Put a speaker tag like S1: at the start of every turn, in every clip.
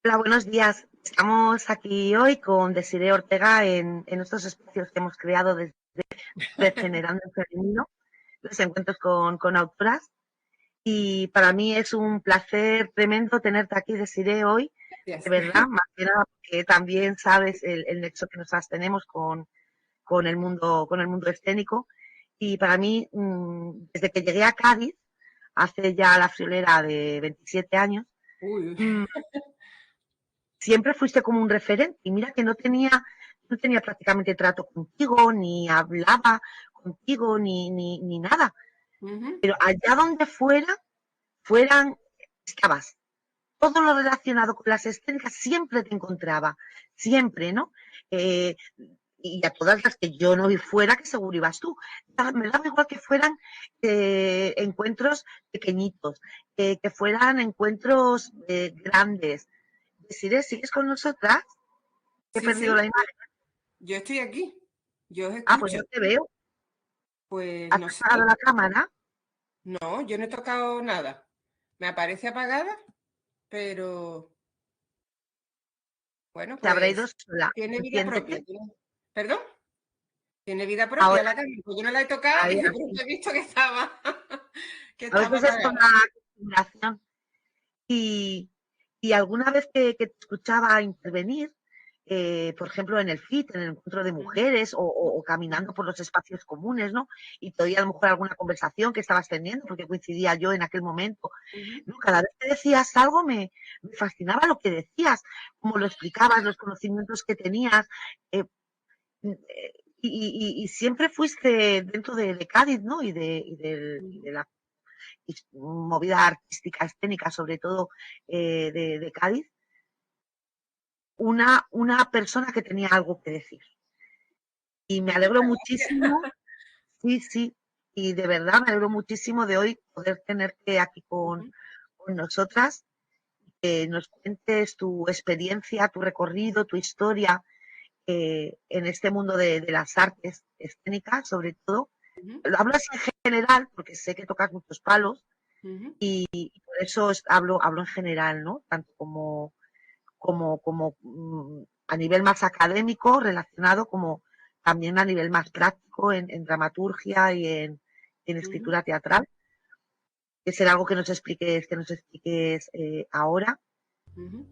S1: Hola, buenos días. Estamos aquí hoy con Desiree Ortega en estos espacios que hemos creado desde Regenerando el Femenino, los encuentros con autoras. Y para mí es un placer tremendo tenerte aquí, Desiree, hoy, de
S2: Gracias.
S1: verdad, más que nada porque también sabes el nexo que nosotras tenemos con el mundo escénico. Y para mí, desde que llegué a Cádiz, hace ya la friolera de 27 años,
S2: Uy,
S1: mm, siempre fuiste como un referente. Y mira que no tenía prácticamente trato contigo, ni hablaba contigo, ni nada.
S2: ujú.
S1: Pero allá donde estabas. Todo lo relacionado con las escénicas siempre te encontraba, siempre, ¿no? Eh, y a todas las que yo no fuera, que seguro ibas tú. Me daba igual que fueran encuentros pequeñitos, que fueran encuentros grandes. Decir, ¿sigues con nosotras? He
S2: Sí,
S1: perdido la
S2: sí,
S1: imagen.
S2: yo estoy aquí, yo os
S1: Ah, pues
S2: escucho.
S1: no te veo.
S2: Pues
S1: ¿Has
S2: no sé,
S1: apagado la cámara?
S2: no, yo no he tocado nada. Me aparece apagada, pero bueno,
S1: Se habrá ido
S2: pues
S1: sola.
S2: tiene vida propia.
S1: Enciéndete.
S2: ¿Perdón? Tiene vida propia
S1: Ahora,
S2: la cámara. Pues yo no la he tocado
S1: ahí,
S2: y de
S1: así.
S2: pronto he visto que estaba, que
S1: A
S2: estaba
S1: veces es por
S2: apagada.
S1: la acostumbración. Y, y alguna vez que te escuchaba intervenir, por ejemplo, en el FIT, en el encuentro de
S2: Ujú,
S1: mujeres, o
S2: ujú,
S1: caminando por los espacios comunes, ¿no? Y te oía a lo mejor alguna conversación que estabas teniendo, porque coincidía yo en aquel momento,
S2: ujú.
S1: ¿no? Cada vez que decías algo me fascinaba lo que decías, cómo lo explicabas, los conocimientos que tenías. eh, y siempre fuiste dentro de Cádiz, ¿no? Y de la movida artística, escénica, sobre todo de Cádiz, una persona que tenía algo que decir. Y me alegro
S2: Muchas
S1: muchísimo, sí, sí, y de verdad me alegro muchísimo de hoy poder tenerte aquí
S2: gracias.
S1: con nosotras, que nos cuentes tu experiencia, tu recorrido, tu historia en este mundo de las artes escénicas, sobre todo.
S2: Ujú,
S1: Lo hablo así en general, porque sé que tocas muchos palos,
S2: ujú.
S1: y por eso hablo en general, ¿no? Tanto como a nivel más académico relacionado, como también a nivel más práctico en dramaturgia y en
S2: Ujú,
S1: escritura teatral, que será algo que nos expliques ahora.
S2: ujú.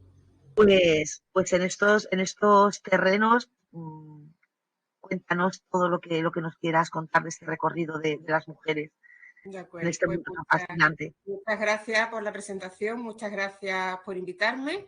S1: Pues en estos terrenos, cuéntanos todo lo que nos quieras contar de este recorrido de las mujeres
S2: De
S1: en
S2: acuerdo,
S1: este
S2: pues
S1: mundo tan fascinante.
S2: muchas gracias por la presentación, muchas gracias por invitarme.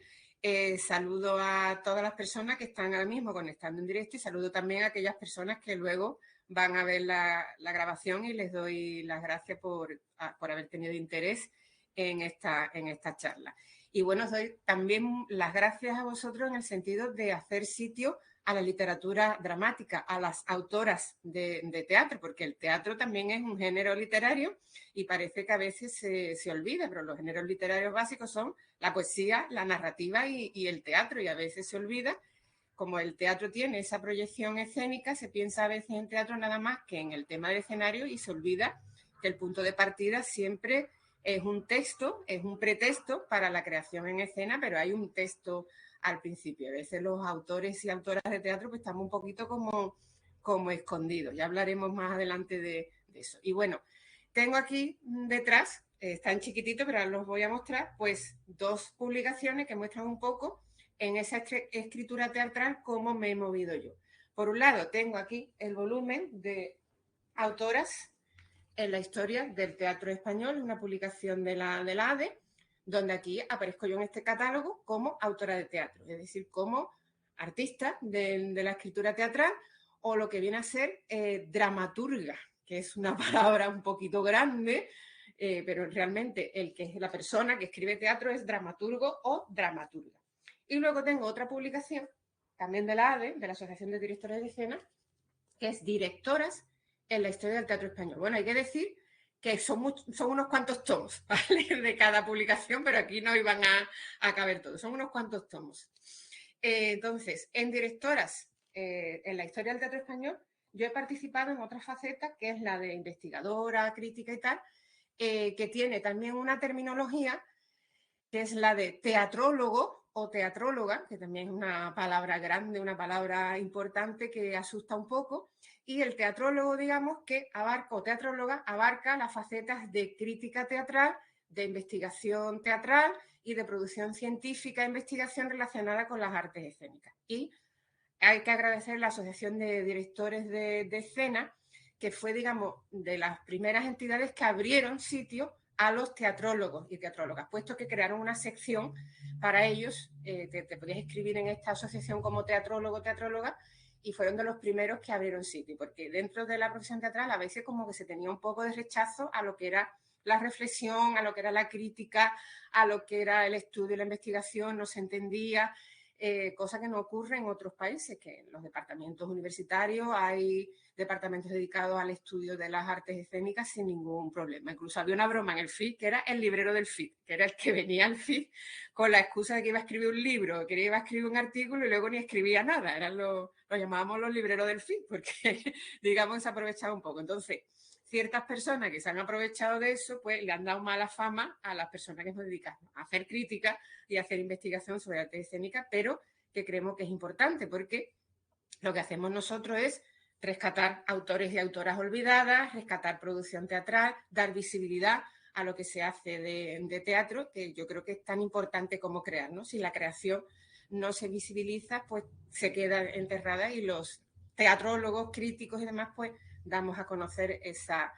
S2: Saludo a todas las personas que están ahora mismo conectando en directo y saludo también a aquellas personas que luego van a ver la grabación y les doy las gracias por haber tenido interés en esta charla. Y bueno, os doy también las gracias a vosotros en el sentido de hacer sitio a la literatura dramática, a las autoras de teatro, porque el teatro también es un género literario y parece que a veces se olvida, pero los géneros literarios básicos son la poesía, la narrativa y el teatro, y a veces se olvida. Como el teatro tiene esa proyección escénica, se piensa a veces en teatro nada más que en el tema del escenario y se olvida que el punto de partida siempre es un texto, es un pretexto para la creación en escena, pero hay un texto al principio. A veces los autores y autoras de teatro pues estamos un poquito como escondidos. Ya hablaremos más adelante de eso. Y bueno, tengo aquí detrás, están chiquititos, pero ahora los voy a mostrar, pues dos publicaciones que muestran un poco en esa escritura teatral cómo me he movido yo. Por un lado, tengo aquí el volumen de autoras en la historia del teatro español, una publicación de la ADE, donde aquí aparezco yo en este catálogo como autora de teatro, es decir, como artista de la escritura teatral o lo que viene a ser dramaturga, que es una palabra un poquito grande, pero realmente el que es la persona que escribe teatro es dramaturgo o dramaturga. Y luego tengo otra publicación, también de la ADE, de la Asociación de Directores de Escena, que es Directoras en la historia del teatro español. Bueno, hay que decir que son unos cuantos tomos, ¿vale? De cada publicación, pero aquí no iban a caber todos, son unos cuantos tomos. Entonces, en Directoras en la historia del teatro español, yo he participado en otra faceta, que es la de investigadora, crítica y tal, que tiene también una terminología que es la de teatrólogo, o teatróloga, que también es una palabra grande, una palabra importante que asusta un poco, y el teatrólogo, digamos, que abarca, o teatróloga, abarca las facetas de crítica teatral, de investigación teatral y de producción científica e investigación relacionada con las artes escénicas. Y hay que agradecer la Asociación de Directores de Escena, que fue, digamos, de las primeras entidades que abrieron sitio a los teatrólogos y teatrólogas, puesto que crearon una sección para ellos. Te podías inscribir en esta asociación como teatrólogo o teatróloga, y fueron de los primeros que abrieron sitio, porque dentro de la profesión teatral a veces como que se tenía un poco de rechazo a lo que era la reflexión, a lo que era la crítica, a lo que era el estudio y la investigación, no se entendía. Cosa que no ocurre en otros países, que en los departamentos universitarios hay departamentos dedicados al estudio de las artes escénicas sin ningún problema. Incluso había una broma en el FIT, que era el librero del FIT, que era el que venía al FIT con la excusa de que iba a escribir un libro, que iba a escribir un artículo y luego ni escribía nada. Lo llamábamos los libreros del FIT, porque, digamos, se aprovechaba un poco. Entonces, ciertas personas que se han aprovechado de eso, pues le han dado mala fama a las personas que nos dedicamos a hacer crítica y a hacer investigación sobre arte escénica, pero que creemos que es importante, porque lo que hacemos nosotros es rescatar autores y autoras olvidadas, rescatar producción teatral, dar visibilidad a lo que se hace de teatro, que yo creo que es tan importante como crear, ¿no? Si la creación no se visibiliza, pues se queda enterrada, y los teatrólogos, críticos y demás, pues damos a conocer esa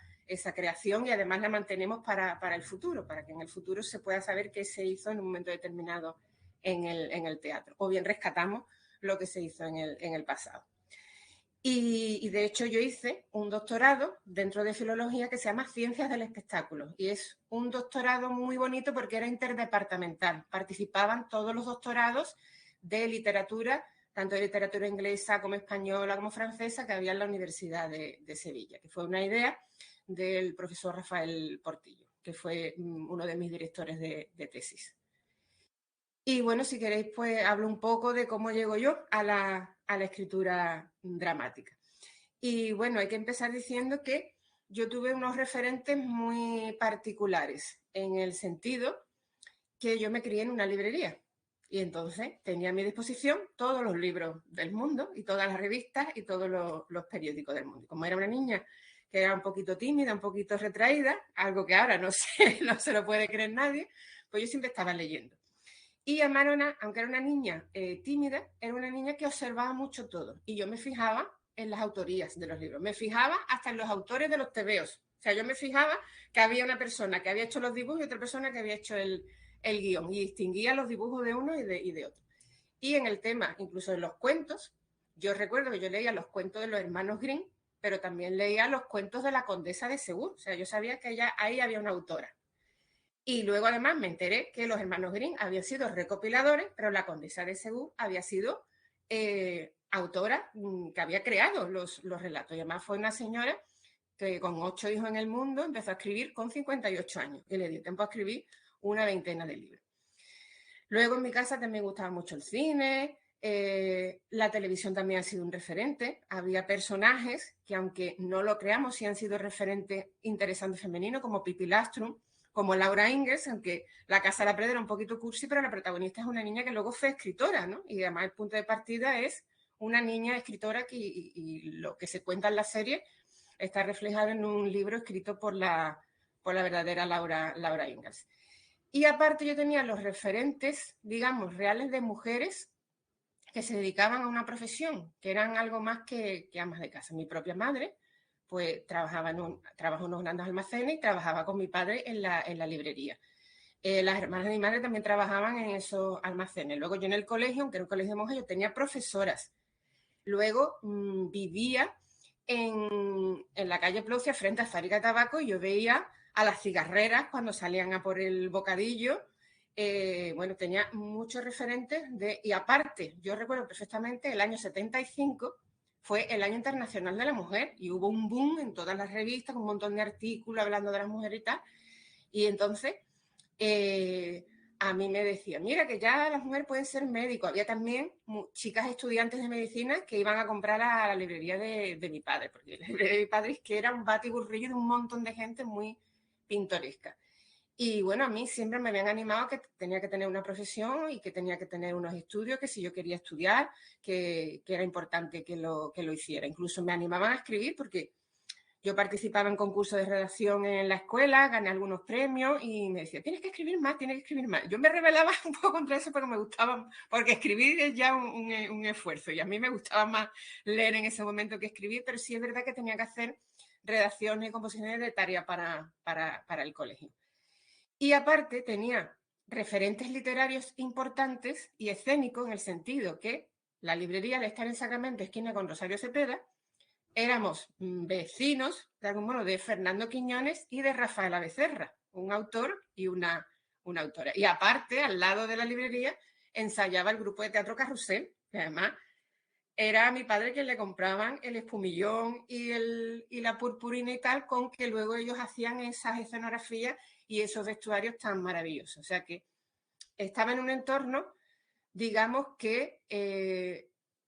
S2: creación, y además la mantenemos para el futuro, para que en el futuro se pueda saber qué se hizo en un momento determinado en el teatro, o bien rescatamos lo que se hizo en el pasado. Y de hecho yo hice un doctorado dentro de filología que se llama Ciencias del Espectáculo, y es un doctorado muy bonito porque era interdepartamental. Participaban todos los doctorados de literatura, tanto de literatura inglesa como española como francesa, que había en la Universidad de Sevilla, que fue una idea del profesor Rafael Portillo, que fue uno de mis directores de tesis. Y bueno, si queréis, pues hablo un poco de cómo llego yo a la escritura dramática. Y bueno, hay que empezar diciendo que yo tuve unos referentes muy particulares, en el sentido que yo me crié en una librería, y entonces tenía a mi disposición todos los libros del mundo y todas las revistas y todos los periódicos del mundo. Como era una niña que era un poquito tímida, un poquito retraída, algo que ahora no se lo puede creer nadie, pues yo siempre estaba leyendo. Y Marona, aunque era una niña tímida, era una niña que observaba mucho todo. Y yo me fijaba en las autorías de los libros. Me fijaba hasta en los autores de los tebeos. O sea, yo me fijaba que había una persona que había hecho los dibujos y otra persona que había hecho el guión. Y distinguía los dibujos de uno y de otro. Y en el tema, incluso en los cuentos, yo recuerdo que yo leía los cuentos de los hermanos Grimm, pero también leía los cuentos de la condesa de Segur. O sea, yo sabía que ahí había una autora. Y luego además me enteré que los hermanos Grimm habían sido recopiladores, pero la condesa de Segur había sido autora que había creado los relatos. Y además fue una señora que con 8 hijos en el mundo empezó a escribir con 58 años y le dio tiempo a escribir una veintena de libros. Luego en mi casa también gustaba mucho el cine, la televisión también ha sido un referente. Había personajes que, aunque no lo creamos, sí han sido referentes interesantes femeninos, como Pippi Lastrum, como Laura Ingalls, aunque La Casa de la Preda era un poquito cursi, pero la protagonista es una niña que luego fue escritora, ¿no? Y además el punto de partida es una niña escritora y lo que se cuenta en la serie está reflejado en un libro escrito por la verdadera Laura Ingalls. Y aparte yo tenía los referentes, digamos, reales de mujeres que se dedicaban a una profesión, que eran algo más que amas de casa. Mi propia madre, pues trabajaba en unos grandes almacenes y trabajaba con mi padre en la librería. Las hermanas de mi madre también trabajaban en esos almacenes. Luego yo en el colegio, aunque era un colegio de monjas, yo tenía profesoras. Luego vivía en la calle Plaucia, frente a Fábrica de Tabaco, y yo veía a las cigarreras cuando salían a por el bocadillo. Bueno, tenía muchos referentes y aparte, yo recuerdo perfectamente el año 75 fue el Año Internacional de la Mujer y hubo un boom en todas las revistas, con un montón de artículos hablando de las mujeres y tal. Y entonces a mí me decía, mira, que ya las mujeres pueden ser médicos. Había también chicas estudiantes de medicina que iban a comprar a la librería de mi padre, porque la librería de mi padre es que era un batiburrillo de un montón de gente muy pintoresca. Y bueno, a mí siempre me habían animado a que tenía que tener una profesión y que tenía que tener unos estudios, que si yo quería estudiar, que era importante que lo hiciera. Incluso me animaban a escribir porque yo participaba en concursos de redacción en la escuela, gané algunos premios y me decía, tienes que escribir más, tienes que escribir más. Yo me rebelaba un poco contra eso porque me gustaba, porque escribir es ya un esfuerzo y a mí me gustaba más leer en ese momento que escribir, pero sí es verdad que tenía que hacer redacciones y composiciones de tarea para el colegio. Y aparte tenía referentes literarios importantes y escénicos en el sentido que la librería al estar en Sacramento, esquina con Rosario Cepeda, éramos vecinos, de algún modo, de Fernando Quiñones y de Rafaela Becerra, un autor y una autora. Y aparte, al lado de la librería, ensayaba el grupo de teatro Carrusel, que además era a mi padre quien le compraban el espumillón y la purpurina y tal, con que luego ellos hacían esas escenografías y esos vestuarios tan maravillosos. O sea que estaba en un entorno, digamos, que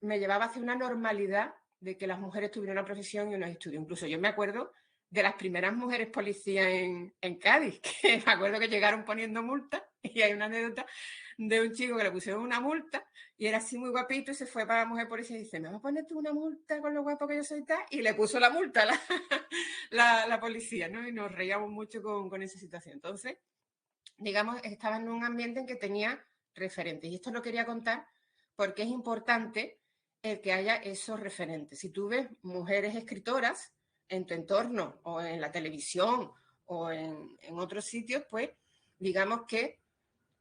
S2: me llevaba hacia una normalidad de que las mujeres tuvieran una profesión y unos estudios. Incluso yo me acuerdo de las primeras mujeres policías en Cádiz, que me acuerdo que llegaron poniendo multas, y hay una anécdota de un chico que le pusieron una multa y era así muy guapito y se fue para la mujer policía y dice, ¿me vas a poner tú una multa con lo guapo que yo soy tal? Y le puso la multa la policía, ¿no? Y nos reíamos mucho con esa situación. Entonces, digamos, estaba en un ambiente en que tenía referentes. Y esto lo quería contar porque es importante el que haya esos referentes. Si tú ves mujeres escritoras en tu entorno o en la televisión o en otros sitios, pues digamos que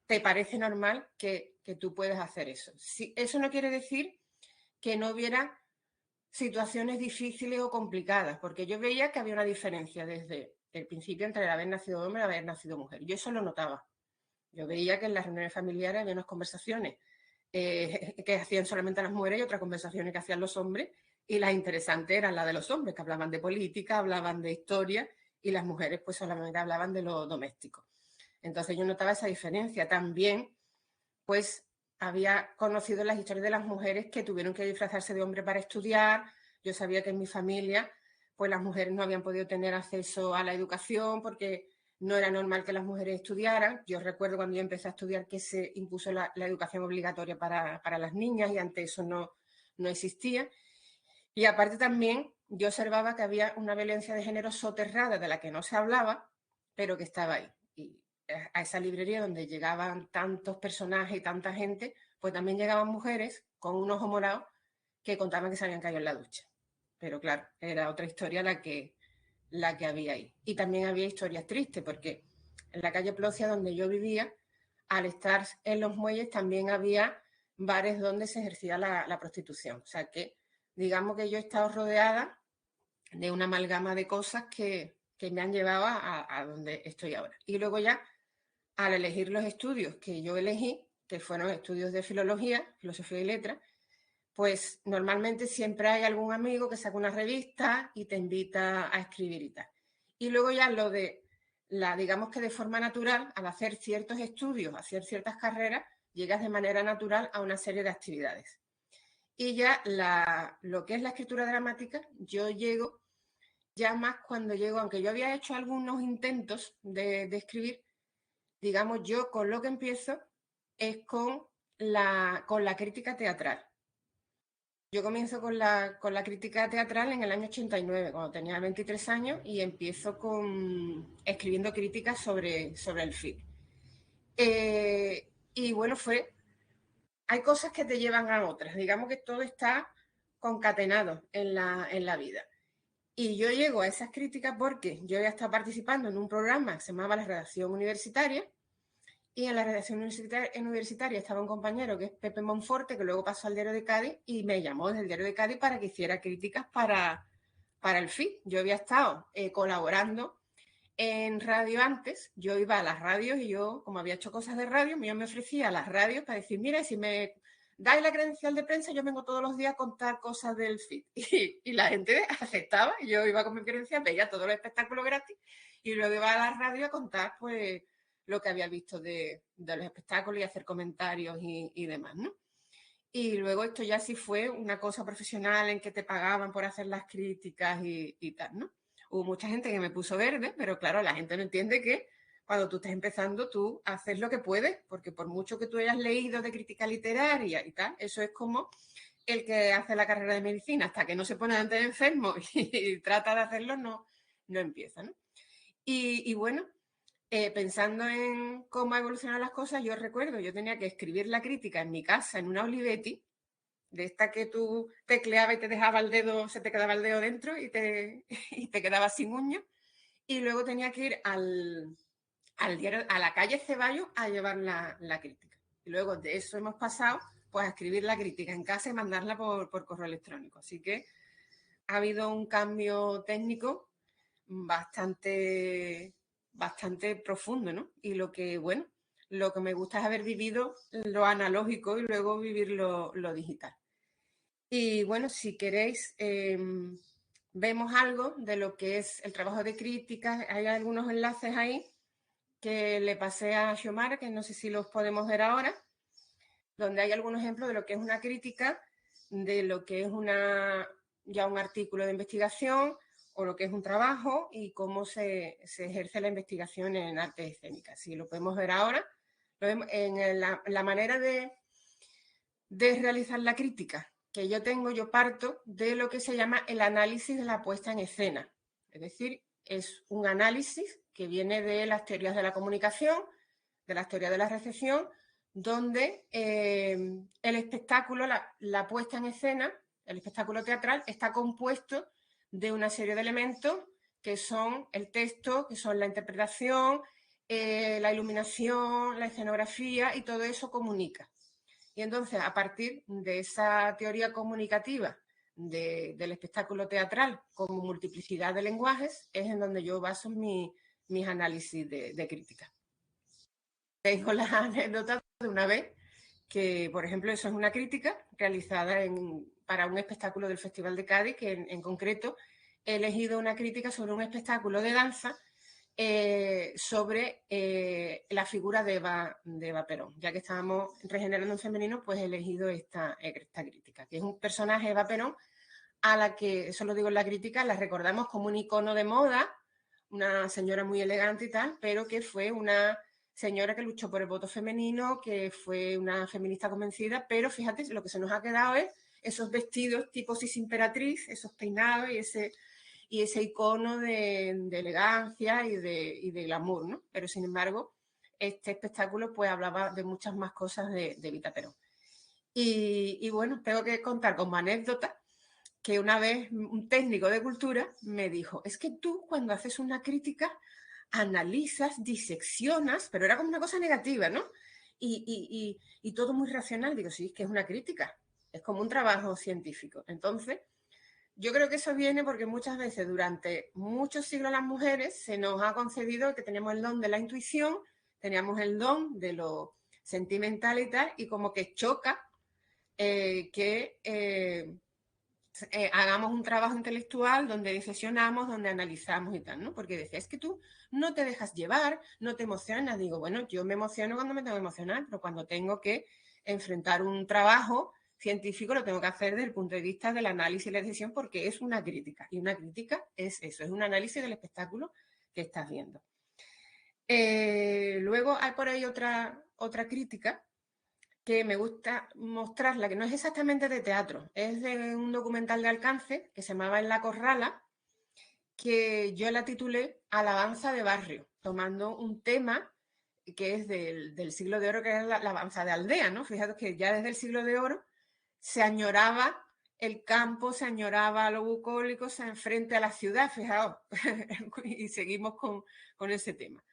S2: te parece normal que tú puedas hacer eso. Si, eso no quiere decir que no hubiera situaciones difíciles o complicadas, porque yo veía que había una diferencia desde el principio entre el haber nacido hombre y el haber nacido mujer. Yo eso lo notaba. Yo veía que en las reuniones familiares había unas conversaciones que hacían solamente las mujeres y otras conversaciones que hacían los hombres, y las interesantes eran las de los hombres, que hablaban de política, hablaban de historia, y las mujeres pues solamente hablaban de lo doméstico. Entonces yo notaba esa diferencia. También pues había conocido las historias de las mujeres que tuvieron que disfrazarse de hombre para estudiar. Yo sabía que en mi familia pues las mujeres no habían podido tener acceso a la educación porque no era normal que las mujeres estudiaran. Yo recuerdo cuando yo empecé a estudiar que se impuso la educación obligatoria para las niñas y antes eso no existía. Y aparte también yo observaba que había una violencia de género soterrada de la que no se hablaba, pero que estaba ahí. Y a esa librería donde llegaban tantos personajes y tanta gente, pues también llegaban mujeres con un ojo morado que contaban que se habían caído en la ducha. Pero claro, era otra historia la que había ahí. Y también había historias tristes, porque en la calle Plocia, donde yo vivía, al estar en los muelles también había bares donde se ejercía la prostitución. O sea que, digamos que yo he estado rodeada de una amalgama de cosas que me han llevado a donde estoy ahora. Y luego ya, al elegir los estudios que yo elegí, que fueron estudios de filología, filosofía y letras, pues normalmente siempre hay algún amigo que saca una revista y te invita a escribir y tal. Y luego ya lo de digamos que de forma natural, al hacer ciertos estudios, hacer ciertas carreras, llegas de manera natural a una serie de actividades. Y ya lo que es la escritura dramática, yo llego ya más cuando llego, aunque yo había hecho algunos intentos de escribir, digamos, yo con lo que empiezo es con la crítica teatral. Yo comienzo con la crítica teatral en el año 89, cuando tenía 23 años, y empiezo escribiendo críticas sobre el film. Y bueno, hay cosas que te llevan a otras. Digamos que todo está concatenado en la vida. Y yo llego a esas críticas porque yo ya estaba participando en un programa que se llamaba La Redacción Universitaria, y en la redacción universitaria estaba un compañero que es Pepe Monforte, que luego pasó al Diario de Cádiz y me llamó desde el Diario de Cádiz para que hiciera críticas para el FIC. Yo había estado colaborando en radio antes, yo iba a las radios y yo, como había hecho cosas de radio, yo me ofrecía a las radios para decir, mira, si me dais la credencial de prensa, yo vengo todos los días a contar cosas del FIC. Y la gente aceptaba, yo iba con mi credencial, veía todos los espectáculos gratis y luego iba a la radio a contar, pues, lo que había visto de los espectáculos y hacer comentarios y demás, ¿no? Y luego esto ya sí fue una cosa profesional en que te pagaban por hacer las críticas y tal, ¿no? Hubo mucha gente que me puso verde, pero claro, la gente no entiende que cuando tú estés empezando, tú haces lo que puedes, porque por mucho que tú hayas leído de crítica literaria y tal, eso es como el que hace la carrera de medicina, hasta que no se pone delante de enfermo y trata de hacerlo, no empieza, ¿no? Y bueno, pensando en cómo ha evolucionado las cosas, yo recuerdo, yo tenía que escribir la crítica en mi casa, en una Olivetti, de esta que tú tecleabas y te dejaba el dedo, se te quedaba el dedo dentro y te quedabas sin uñas. Y luego tenía que ir al diario, a la calle Ceballos, a llevar la crítica. Y luego de eso hemos pasado pues a escribir la crítica en casa y mandarla por correo electrónico. Así que ha habido un cambio técnico bastante profundo, ¿no? Y lo que me gusta es haber vivido lo analógico y luego vivir lo digital. Y bueno, si queréis, vemos algo de lo que es el trabajo de crítica. Hay algunos enlaces ahí que le pasé a Xiomara, que no sé si los podemos ver ahora, donde hay algunos ejemplos de lo que es una crítica, de lo que es ya un artículo de investigación o lo que es un trabajo y cómo se ejerce la investigación en artes escénicas. Si lo podemos ver ahora, lo vemos en la manera de realizar la crítica que yo parto de lo que se llama el análisis de la puesta en escena. Es decir, es un análisis que viene de las teorías de la comunicación, de las teorías de la recepción, donde el espectáculo, la puesta en escena, el espectáculo teatral, está compuesto de una serie de elementos que son el texto, que son la interpretación, la iluminación, la escenografía, y todo eso comunica. Y entonces, a partir de esa teoría comunicativa del espectáculo teatral como multiplicidad de lenguajes, es en donde yo baso mis análisis de crítica. Tengo la anécdota de una vez que, por ejemplo, eso es una crítica realizada para un espectáculo del Festival de Cádiz, que en concreto he elegido una crítica sobre un espectáculo de danza sobre la figura de Eva Perón. Ya que estábamos regenerando en femenino, pues he elegido esta crítica, que es un personaje, Eva Perón, a la que, eso lo digo en la crítica, la recordamos como un icono de moda, una señora muy elegante y tal, pero que fue una señora que luchó por el voto femenino, que fue una feminista convencida, pero fíjate, lo que se nos ha quedado es esos vestidos tipo cis imperatriz, esos peinados y ese icono de elegancia y de glamour, ¿no? Pero sin embargo, este espectáculo pues hablaba de muchas más cosas de Evita Perón. Y bueno, tengo que contar como anécdota que una vez un técnico de cultura me dijo, es que tú cuando haces una crítica analizas, diseccionas, pero era como una cosa negativa, ¿no? Y todo muy racional. Digo, sí, es que es una crítica, es como un trabajo científico. Entonces, yo creo que eso viene porque muchas veces durante muchos siglos las mujeres se nos ha concedido que tenemos el don de la intuición, teníamos el don de lo sentimental y tal, y como que choca que hagamos un trabajo intelectual donde diseccionamos, donde analizamos y tal, ¿no? Porque decía, es que tú no te dejas llevar, no te emocionas. Digo, bueno, yo me emociono cuando me tengo que emocionar, pero cuando tengo que enfrentar un trabajo científico lo tengo que hacer desde el punto de vista del análisis y la decisión, porque es una crítica. Y una crítica es eso, es un análisis del espectáculo que estás viendo. Luego hay por ahí otra crítica que me gusta mostrarla, que no es exactamente de teatro, es de un documental de Alcance que se llamaba En la Corrala, que yo la titulé Alabanza de Barrio, tomando un tema que es del siglo de oro, que es la alabanza de aldea, ¿no? Fíjate que ya desde el siglo de oro se añoraba el campo, se añoraba lo bucólico, se enfrente a la ciudad, fijaos, y seguimos con ese tema.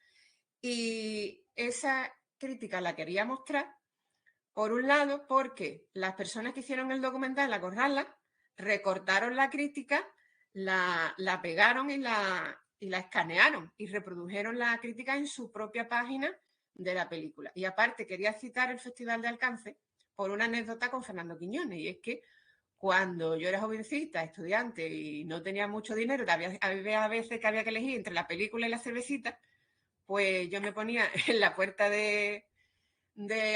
S2: Y esa crítica la quería mostrar, por un lado, porque las personas que hicieron el documental La Corrala recortaron la crítica, la pegaron y la escanearon y reprodujeron la crítica en su propia página de la película. Y aparte quería citar el Festival de Alcance por una anécdota con Fernando Quiñones, y es que cuando yo era jovencita, estudiante y no tenía mucho dinero, había a veces que había que elegir entre la película y la cervecita, pues yo me ponía en la puerta de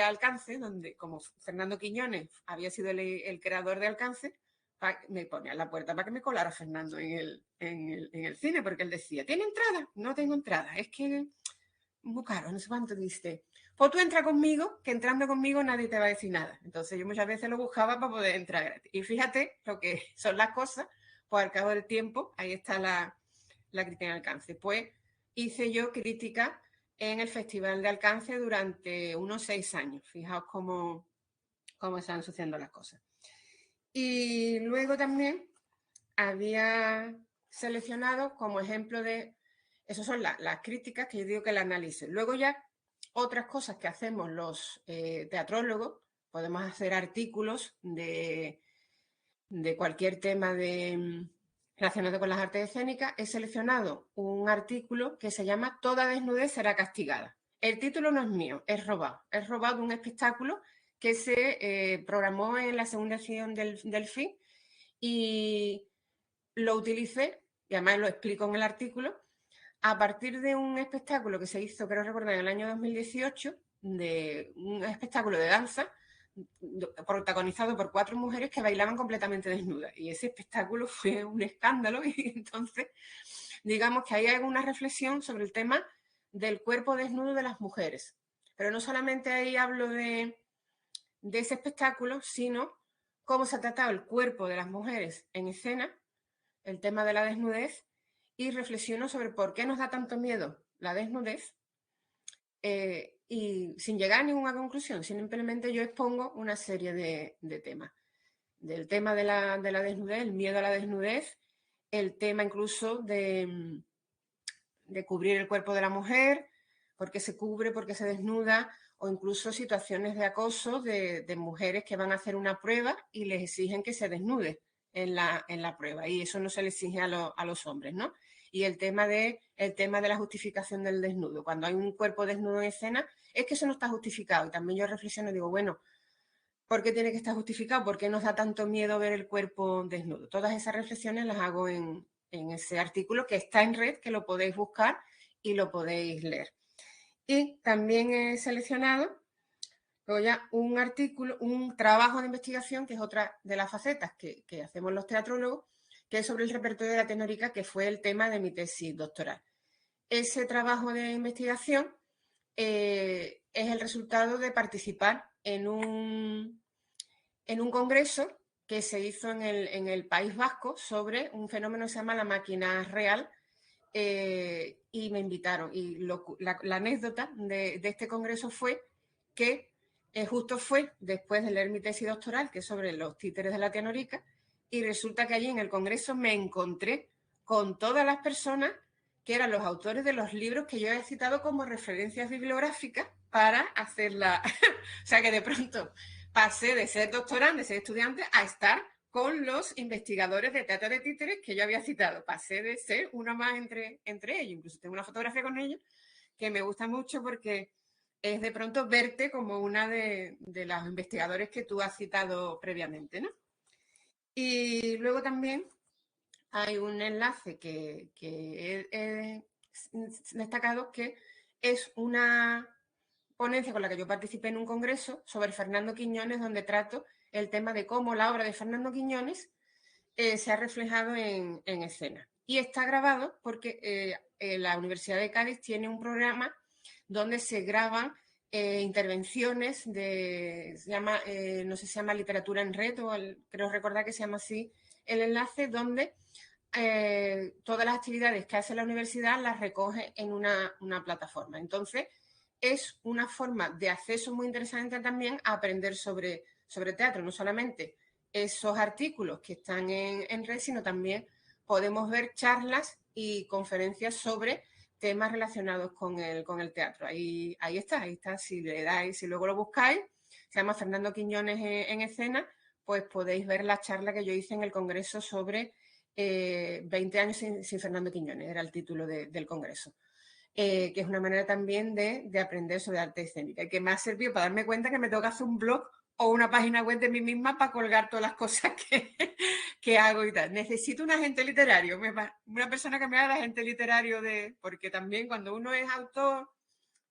S2: Alcance, donde como Fernando Quiñones había sido el creador de Alcance, me ponía en la puerta para que me colara Fernando en el cine, porque él decía, ¿tiene entrada? No tengo entrada, es que muy caro, no sé cuánto, dice, pues tú entra conmigo, que entrando conmigo nadie te va a decir nada. Entonces yo muchas veces lo buscaba para poder entrar gratis. Y fíjate lo que son las cosas, pues al cabo del tiempo, ahí está la crítica en alcance. Pues hice yo crítica en el Festival de Alcance durante unos 6 años. Fijaos cómo están sucediendo las cosas. Y luego también había seleccionado como ejemplo de, esas son las críticas que yo digo que la analicen. Luego ya otras cosas que hacemos los teatrólogos, podemos hacer artículos de cualquier tema relacionado con las artes escénicas. He seleccionado un artículo que se llama Toda desnudez será castigada. El título no es mío, es robado de un espectáculo que se programó en la segunda edición del FI y lo utilicé, y además lo explico en el artículo, a partir de un espectáculo que se hizo, creo recordar, en el año 2018, de un espectáculo de danza protagonizado por 4 mujeres que bailaban completamente desnudas. Y ese espectáculo fue un escándalo y entonces, digamos que ahí hay una reflexión sobre el tema del cuerpo desnudo de las mujeres. Pero no solamente ahí hablo de ese espectáculo, sino cómo se ha tratado el cuerpo de las mujeres en escena, el tema de la desnudez, y reflexiono sobre por qué nos da tanto miedo la desnudez, y sin llegar a ninguna conclusión, simplemente yo expongo una serie de temas. Del tema de la desnudez, el miedo a la desnudez, el tema incluso de cubrir el cuerpo de la mujer, por qué se cubre, por qué se desnuda, o incluso situaciones de acoso de mujeres que van a hacer una prueba y les exigen que se desnude en la prueba, y eso no se le exige a los hombres, ¿no? Y el tema de la justificación del desnudo. Cuando hay un cuerpo desnudo en escena, es que eso no está justificado. Y también yo reflexiono y digo, bueno, ¿por qué tiene que estar justificado? ¿Por qué nos da tanto miedo ver el cuerpo desnudo? Todas esas reflexiones las hago en ese artículo que está en red, que lo podéis buscar y lo podéis leer. Y también he seleccionado luego ya un artículo, un trabajo de investigación, que es otra de las facetas que hacemos los teatrólogos, que es sobre el repertorio de la tenórica, que fue el tema de mi tesis doctoral. Ese trabajo de investigación es el resultado de participar en un congreso que se hizo en el País Vasco sobre un fenómeno que se llama la máquina real, y me invitaron. Y la anécdota de este congreso fue que justo fue después de leer mi tesis doctoral, que es sobre los títeres de la tenorica, y resulta que allí en el congreso me encontré con todas las personas que eran los autores de los libros que yo he citado como referencias bibliográficas para hacerla. O sea que de pronto pasé de ser doctorante, de ser estudiante, a estar con los investigadores de teatro de títeres que yo había citado. Pasé de ser uno más entre ellos. Incluso tengo una fotografía con ellos que me gusta mucho porque es de pronto verte como una de los investigadores que tú has citado previamente, ¿no? Y luego también hay un enlace que he destacado, que es una ponencia con la que yo participé en un congreso sobre Fernando Quiñones, donde trato el tema de cómo la obra de Fernando Quiñones se ha reflejado en escena. Y está grabado porque la Universidad de Cádiz tiene un programa donde se graban intervenciones se llama, no sé si se llama Literatura en Red, creo recordar que se llama así el enlace, donde todas las actividades que hace la universidad las recoge en una plataforma. Entonces, es una forma de acceso muy interesante también a aprender sobre teatro, no solamente esos artículos que están en red, sino también podemos ver charlas y conferencias sobre temas relacionados con el teatro. Ahí está, si le dais, si luego lo buscáis, se llama Fernando Quiñones en escena, pues podéis ver la charla que yo hice en el congreso sobre 20 años sin Fernando Quiñones, era el título del congreso. Que es una manera también de aprender sobre arte escénica, y que me ha servido para darme cuenta que me tengo que hacer un blog o una página web de mí misma para colgar todas las cosas que hago y tal. Necesito un agente literario, una persona que me haga de agente literario, porque también cuando uno es autor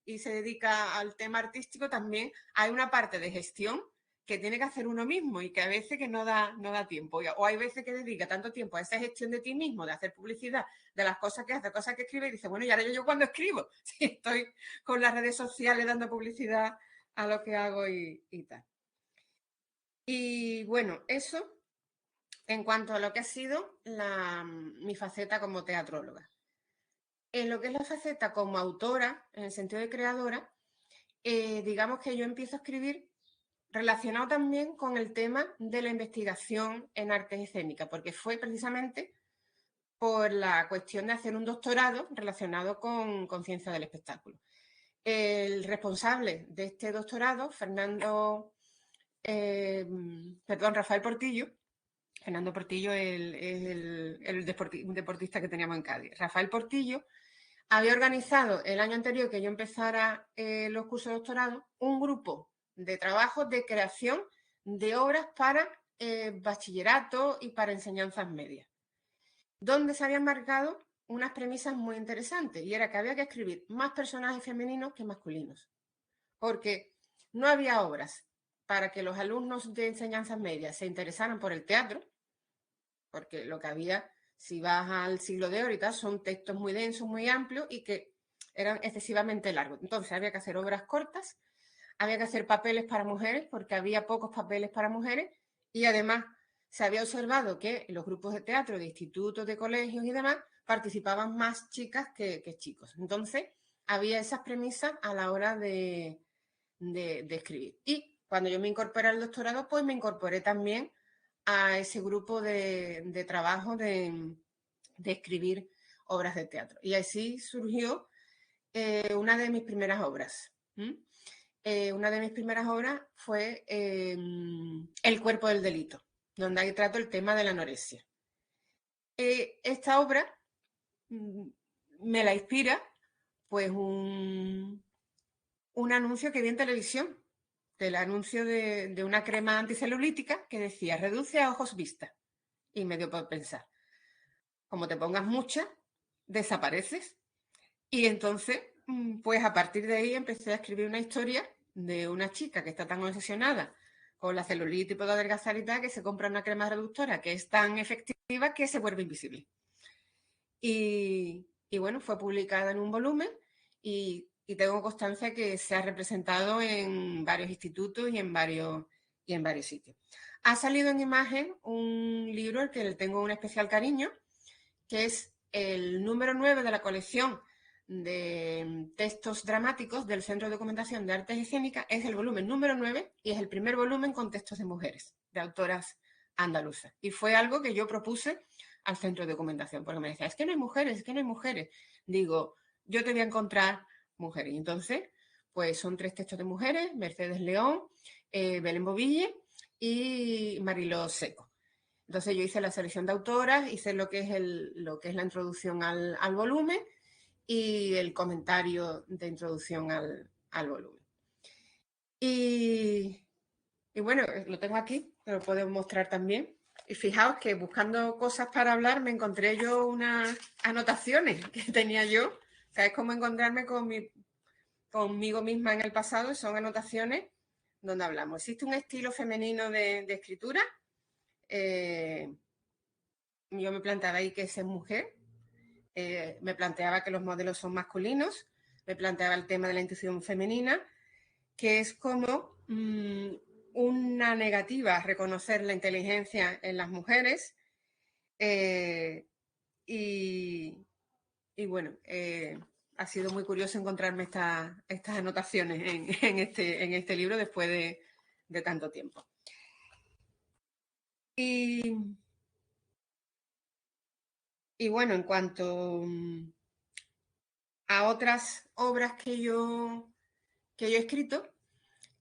S2: y se dedica al tema artístico, también hay una parte de gestión que tiene que hacer uno mismo y que a veces que no da tiempo. O hay veces que dedica tanto tiempo a esa gestión de ti mismo, de hacer publicidad, de las cosas que hace, cosas que escribe, y dice, bueno, y ahora yo cuando escribo, si estoy con las redes sociales dando publicidad a lo que hago y tal. Y bueno, eso en cuanto a lo que ha sido mi faceta como teatróloga. En lo que es la faceta como autora, en el sentido de creadora, digamos que yo empiezo a escribir relacionado también con el tema de la investigación en artes escénicas, porque fue precisamente por la cuestión de hacer un doctorado relacionado con ciencia del espectáculo. El responsable de este doctorado, Rafael Portillo, Fernando Portillo es un deportista que teníamos en Cádiz. Rafael Portillo había organizado el año anterior que yo empezara los cursos de doctorado un grupo de trabajo de creación de obras para bachillerato y para enseñanzas medias, donde se habían marcado unas premisas muy interesantes, y era que había que escribir más personajes femeninos que masculinos, porque no había obras para que los alumnos de enseñanzas medias se interesaran por el teatro, porque lo que había, si vas al siglo de oro y tal, son textos muy densos, muy amplios y que eran excesivamente largos. Entonces había que hacer obras cortas, había que hacer papeles para mujeres, porque había pocos papeles para mujeres, y además se había observado que en los grupos de teatro, de institutos, de colegios y demás, participaban más chicas que chicos. Entonces había esas premisas a la hora de escribir. Y cuando yo me incorporé al doctorado, pues me incorporé también a ese grupo de trabajo de escribir obras de teatro. Y así surgió una de mis primeras obras. Una de mis primeras obras fue El cuerpo del delito, donde ahí trato el tema de la anorexia. Esta obra me la inspira pues un anuncio que vi en televisión, del anuncio de una crema anticelulítica que decía reduce a ojos vista, y me dio por pensar, como te pongas mucha, desapareces. Y entonces, pues a partir de ahí empecé a escribir una historia de una chica que está tan obsesionada con la celulitis y poder adelgazar y tal, que se compra una crema reductora que es tan efectiva que se vuelve invisible. Y bueno, fue publicada en un volumen y tengo constancia que se ha representado en varios institutos y en varios sitios. Ha salido en imagen un libro al que le tengo un especial cariño, que es el número 9 de la colección de textos dramáticos del Centro de Documentación de Artes Escénicas. Es el volumen número 9 y es el primer volumen con textos de mujeres, de autoras andaluzas. Y fue algo que yo propuse al Centro de Documentación, porque me decía, es que no hay mujeres, es que no hay mujeres. Digo, yo te voy a encontrar mujeres. Y entonces, pues son 3 textos de mujeres: Mercedes León, Belén Boville y Mariló Seco. Entonces yo hice la selección de autoras, hice lo que es la introducción al volumen y el comentario de introducción al volumen. Y bueno, lo tengo aquí, te lo puedo mostrar también. Y fijaos que buscando cosas para hablar me encontré yo unas anotaciones que tenía yo. O sea, es como encontrarme conmigo misma en el pasado, y son anotaciones donde hablamos. ¿Existe un estilo femenino de escritura? Yo me planteaba ahí que es mujer, me planteaba que los modelos son masculinos, me planteaba el tema de la intuición femenina, que es como una negativa a reconocer la inteligencia en las mujeres. Y bueno, ha sido muy curioso encontrarme estas anotaciones en este libro después de tanto tiempo. Y bueno, en cuanto a otras obras que yo he escrito,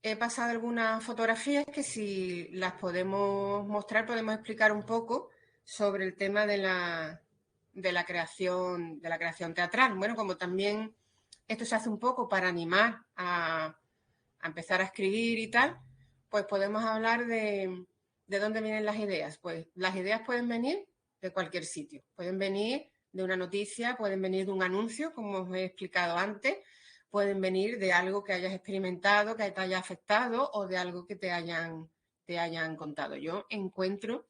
S2: he pasado algunas fotografías que, si las podemos mostrar, podemos explicar un poco sobre el tema de la creación teatral. Bueno, como también esto se hace un poco para animar a empezar a escribir y tal, pues podemos hablar de dónde vienen las ideas. Pues las ideas pueden venir de cualquier sitio. Pueden venir de una noticia, pueden venir de un anuncio, como os he explicado antes, pueden venir de algo que hayas experimentado, que te haya afectado, o de algo que te hayan te hayan contado. Yo encuentro,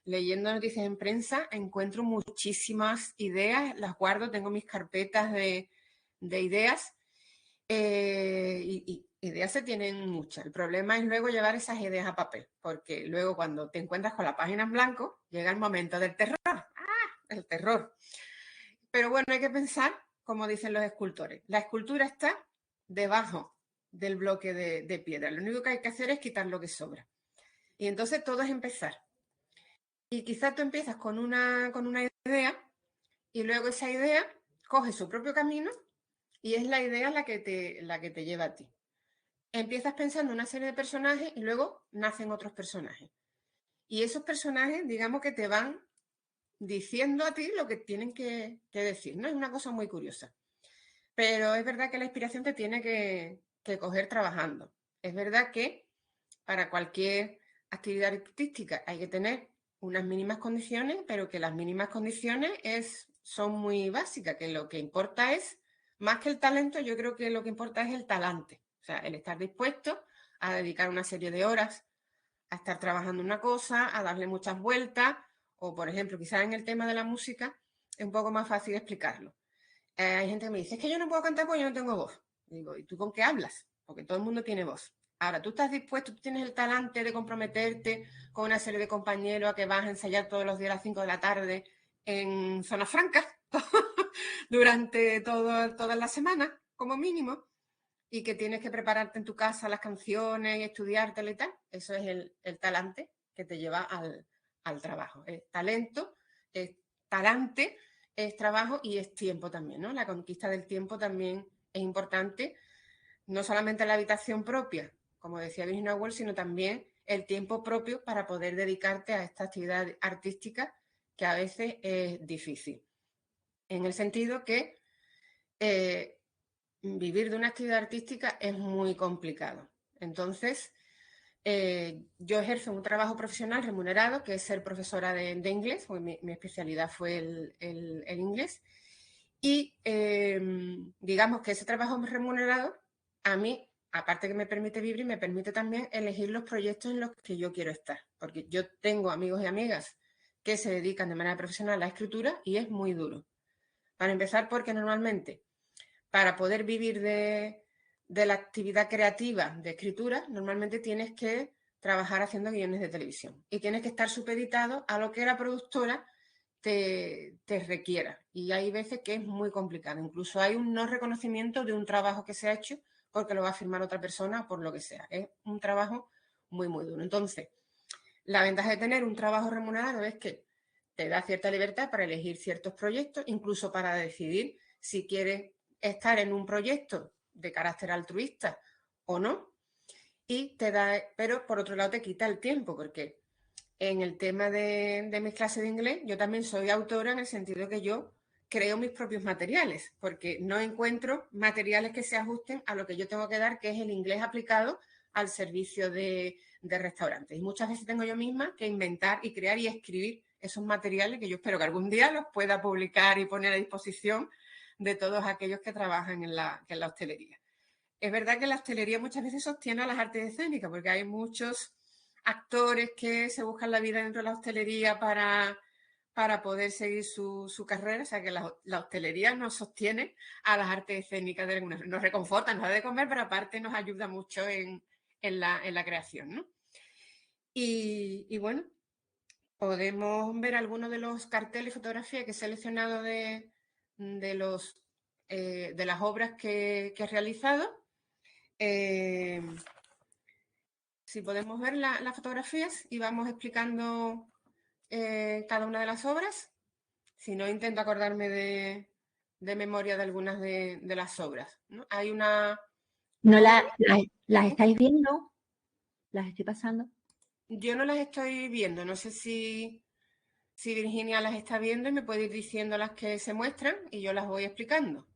S2: leyendo noticias en prensa, encuentro muchísimas ideas, las guardo, tengo mis carpetas de ideas. Y ideas se tienen muchas. El problema es luego llevar esas ideas a papel, porque luego cuando te encuentras con la página en blanco, llega el momento del terror. ¡Ah! El terror. Pero bueno, hay que pensar, como dicen los escultores, la escultura está debajo del bloque de piedra. Lo único que hay que hacer es quitar lo que sobra. Y entonces todo es empezar. Y quizás tú empiezas con una idea y luego esa idea coge su propio camino y es la idea la que te lleva a ti. Empiezas pensando una serie de personajes y luego nacen otros personajes. Y esos personajes, digamos que te van diciendo a ti lo que tienen que decir, ¿no? Es una cosa muy curiosa. Pero es verdad que la inspiración te tiene que coger trabajando. Es verdad que para cualquier actividad artística hay que tener unas mínimas condiciones, pero que las mínimas condiciones son muy básicas, que lo que importa es, más que el talento, yo creo que lo que importa es el talante. O sea, el estar dispuesto a dedicar una serie de horas a estar trabajando una cosa, a darle muchas vueltas, o por ejemplo, quizás en el tema de la música es un poco más fácil explicarlo. Hay gente que me dice, es que yo no puedo cantar porque yo no tengo voz. Digo, ¿y tú con qué hablas? Porque todo el mundo tiene voz. Ahora, tú estás dispuesto, tú tienes el talante de comprometerte con una serie de compañeros a que vas a ensayar todos los días a las 5 de la tarde en zonas francas durante toda la semana, como mínimo, y que tienes que prepararte en tu casa las canciones y estudiártela y tal. Eso es el talante que te lleva al trabajo. Es talento, es talante, es trabajo y es tiempo también, ¿no? La conquista del tiempo también es importante, no solamente la habitación propia, como decía Virginia Woolf, sino también el tiempo propio para poder dedicarte a esta actividad artística que a veces es difícil. En el sentido que vivir de una actividad artística es muy complicado. Entonces, yo ejerzo un trabajo profesional remunerado, que es ser profesora de inglés, porque mi especialidad fue el inglés. Y digamos que ese trabajo remunerado, a mí, aparte que me permite vivir, me permite también elegir los proyectos en los que yo quiero estar. Porque yo tengo amigos y amigas que se dedican de manera profesional a la escritura y es muy duro. Para empezar, porque normalmente para poder vivir de la actividad creativa de escritura, normalmente tienes que trabajar haciendo guiones de televisión y tienes que estar supeditado a lo que la productora te requiera. Y hay veces que es muy complicado. Incluso hay un no reconocimiento de un trabajo que se ha hecho porque lo va a firmar otra persona o por lo que sea. Es un trabajo muy, muy duro. Entonces, la ventaja de tener un trabajo remunerado es que te da cierta libertad para elegir ciertos proyectos, incluso para decidir si quieres estar en un proyecto de carácter altruista o no. Y te da, pero por otro lado te quita el tiempo, porque en el tema de mis clases de inglés, yo también soy autora en el sentido de que yo creo mis propios materiales, porque no encuentro materiales que se ajusten a lo que yo tengo que dar, que es el inglés aplicado al servicio de restaurantes. Y muchas veces tengo yo misma que inventar y crear y escribir esos materiales que yo espero que algún día los pueda publicar y poner a disposición de todos aquellos que trabajan en la hostelería. Es verdad que la hostelería muchas veces sostiene a las artes escénicas, porque hay muchos actores que se buscan la vida dentro de la hostelería para poder seguir su carrera. O sea que la hostelería nos sostiene a las artes escénicas, nos reconforta, nos da de comer, pero aparte nos ayuda mucho en la creación, ¿no? Y bueno, podemos ver algunos de los carteles y fotografías que he seleccionado de las obras que he realizado. Si podemos ver las fotografías y vamos explicando cada una de las obras. Si no, intento acordarme de memoria de algunas de las obras, ¿no? Hay una...
S3: ¿No las estáis viendo? ¿Las estoy pasando?
S2: Yo no las estoy viendo, no sé si Virginia las está viendo y me puede ir diciendo las que se muestran y yo las voy explicando.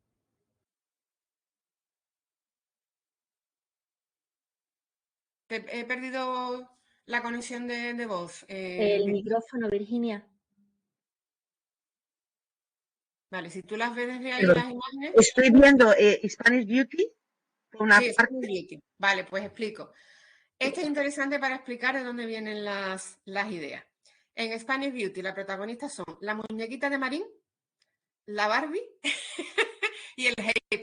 S2: He perdido la conexión de voz.
S3: El micrófono, Virginia.
S2: Vale, si tú las ves desde ahí, las imágenes...
S1: Estoy viendo Spanish Beauty, por una
S2: sí,
S1: parte.
S2: Spanish Beauty. Vale, pues explico. Este es interesante para explicar de dónde vienen las ideas. En Spanish Beauty, las protagonistas son la muñequita de Marín, la Barbie y el Hey.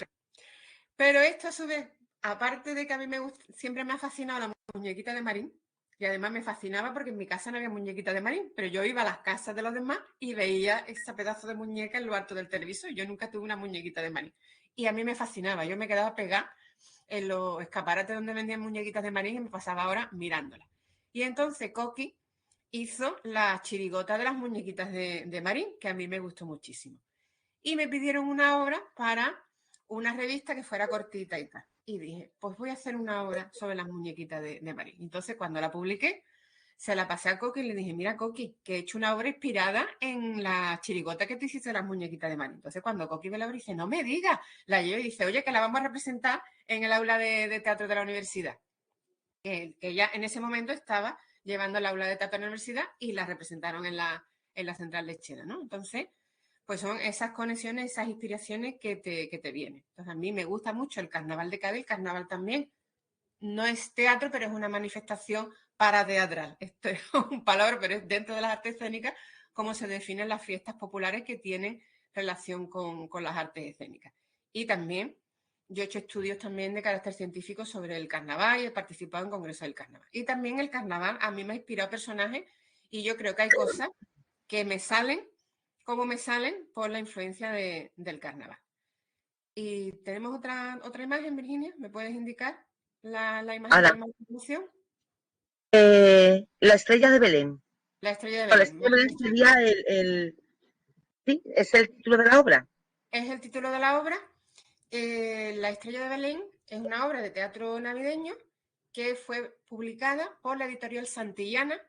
S2: Pero esto a su vez, aparte de que a mí siempre me ha fascinado la muñequita de Marín, y además me fascinaba porque en mi casa no había muñequita de Marín, pero yo iba a las casas de los demás y veía ese pedazo de muñeca en lo alto del televisor. Yo nunca tuve una muñequita de Marín. Y a mí me fascinaba, yo me quedaba pegada en los escaparates donde vendían muñequitas de Marín y me pasaba horas mirándolas. Y entonces Coqui hizo la chirigota de las muñequitas de Marín, que a mí me gustó muchísimo. Y me pidieron una obra para una revista que fuera cortita y tal. Y dije, pues voy a hacer una obra sobre las muñequitas de Marín. Entonces, cuando la publiqué, se la pasé a Coqui y le dije, mira, Coqui, que he hecho una obra inspirada en la chirigota que te hiciste de las muñequitas de Marín. Entonces, cuando Coqui me la obra, dice, no me digas, la llevo y dice, oye, que la vamos a representar en el aula de teatro de la universidad. Que ella en ese momento estaba llevando el aula de teatro de la universidad y la representaron en la central lechera, ¿no? Entonces, pues son esas conexiones, esas inspiraciones que te vienen. Entonces, a mí me gusta mucho el Carnaval de Cádiz, el Carnaval también. No es teatro, pero es una manifestación parateatral. Esto es un palabra, pero es dentro de las artes escénicas cómo se definen las fiestas populares que tienen relación con las artes escénicas. Y también yo he hecho estudios también de carácter científico sobre el carnaval y he participado en congresos del carnaval. Y también el carnaval a mí me ha inspirado personajes y yo creo que hay cosas que me salen como me salen por la influencia del carnaval. Y tenemos otra imagen, Virginia, ¿me puedes indicar la imagen que más atención?
S1: La estrella de Belén.
S2: La estrella de
S1: La
S2: Belén.
S1: estrella de Belén sería sí, es el título de la obra.
S2: Es el título de la obra. La estrella de Belén es una obra de teatro navideño que fue publicada por la editorial Santillana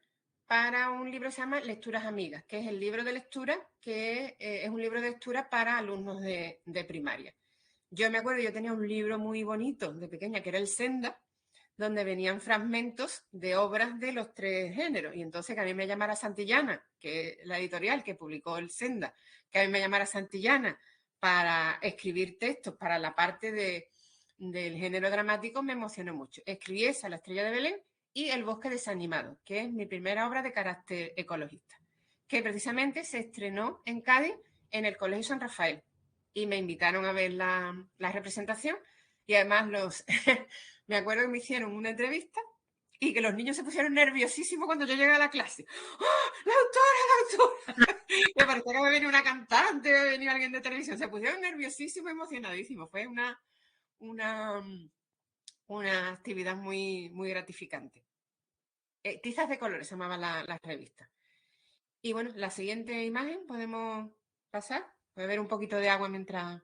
S2: para un libro que se llama Lecturas Amigas, que es el libro de lectura, que es un libro de lectura para alumnos de primaria. Yo me acuerdo, yo tenía un libro muy bonito de pequeña, que era el Senda, donde venían fragmentos de obras de los tres géneros. Y entonces que a mí me llamara Santillana, que es la editorial que publicó el Senda, que a mí me llamara Santillana para escribir textos para la parte del género dramático, me emocionó mucho. Escribí esa, La estrella de Belén, y El bosque desanimado, que es mi primera obra de carácter ecologista, que precisamente se estrenó en Cádiz en el Colegio San Rafael. Y me invitaron a ver la representación y además me acuerdo que me hicieron una entrevista y que los niños se pusieron nerviosísimos cuando yo llegué a la clase. ¡Oh, la autora! Me parecía que me venía una cantante, me venía alguien de televisión. Se pusieron nerviosísimos, emocionadísimos. Fue una actividad muy, muy gratificante. Tizas de colores se llamaba la revista. Y bueno, la siguiente imagen podemos pasar. Voy a ver un poquito de agua mientras...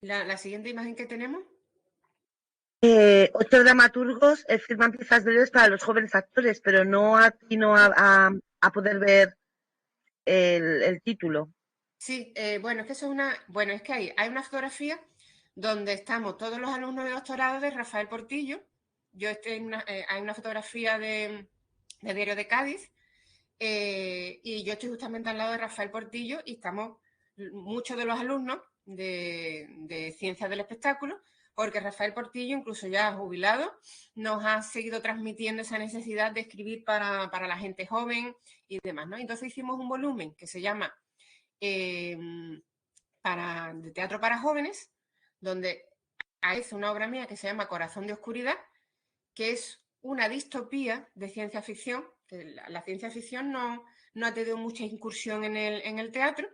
S2: La siguiente imagen que tenemos.
S1: 8 dramaturgos firman piezas breves para los jóvenes actores, pero no atino a poder ver el título.
S2: Sí, bueno, es que eso es una... Bueno, es que hay una fotografía donde estamos todos los alumnos de doctorado de Rafael Portillo. Yo estoy hay una fotografía de Diario de Cádiz y yo estoy justamente al lado de Rafael Portillo y estamos muchos de los alumnos de Ciencias del Espectáculo, porque Rafael Portillo, incluso ya jubilado, nos ha seguido transmitiendo esa necesidad de escribir para la gente joven y demás, ¿no? Entonces hicimos un volumen que se llama de teatro para jóvenes, donde hay una obra mía que se llama Corazón de Oscuridad, que es una distopía de ciencia ficción, que la ciencia ficción no ha tenido mucha incursión en el teatro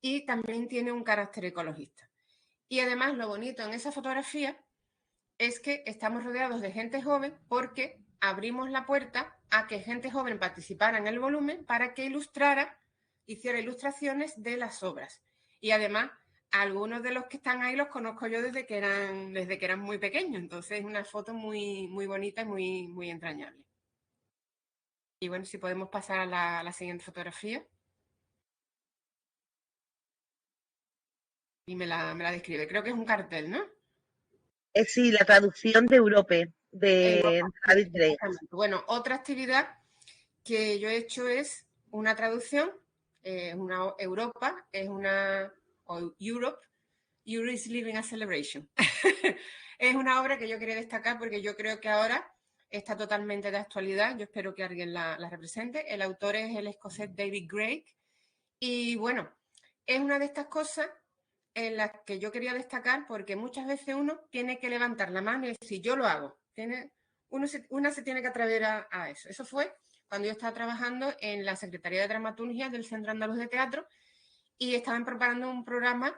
S2: y también tiene un carácter ecologista. Y además lo bonito en esa fotografía es que estamos rodeados de gente joven porque abrimos la puerta a que gente joven participara en el volumen para que hiciera ilustraciones de las obras. Y además, algunos de los que están ahí los conozco yo desde que eran muy pequeños. Entonces, es una foto muy, muy bonita y muy, muy entrañable. Y bueno, si podemos pasar a la siguiente fotografía. Y me la describe. Creo que es un cartel, ¿no?
S1: Sí, la traducción de Europe, de David Gray.
S2: Bueno, otra actividad que yo he hecho es una traducción, una Europa, es una, o Europe, You're is Living a Celebration. Es una obra que yo quería destacar porque yo creo que ahora está totalmente de actualidad. Yo espero que alguien la represente. El autor es el escocés David Greig. Y bueno, es una de estas cosas en las que yo quería destacar porque muchas veces uno tiene que levantar la mano y decir, yo lo hago. Una se tiene que atrever a eso. Eso fue cuando yo estaba trabajando en la Secretaría de Dramaturgia del Centro Andaluz de Teatro y estaban preparando un programa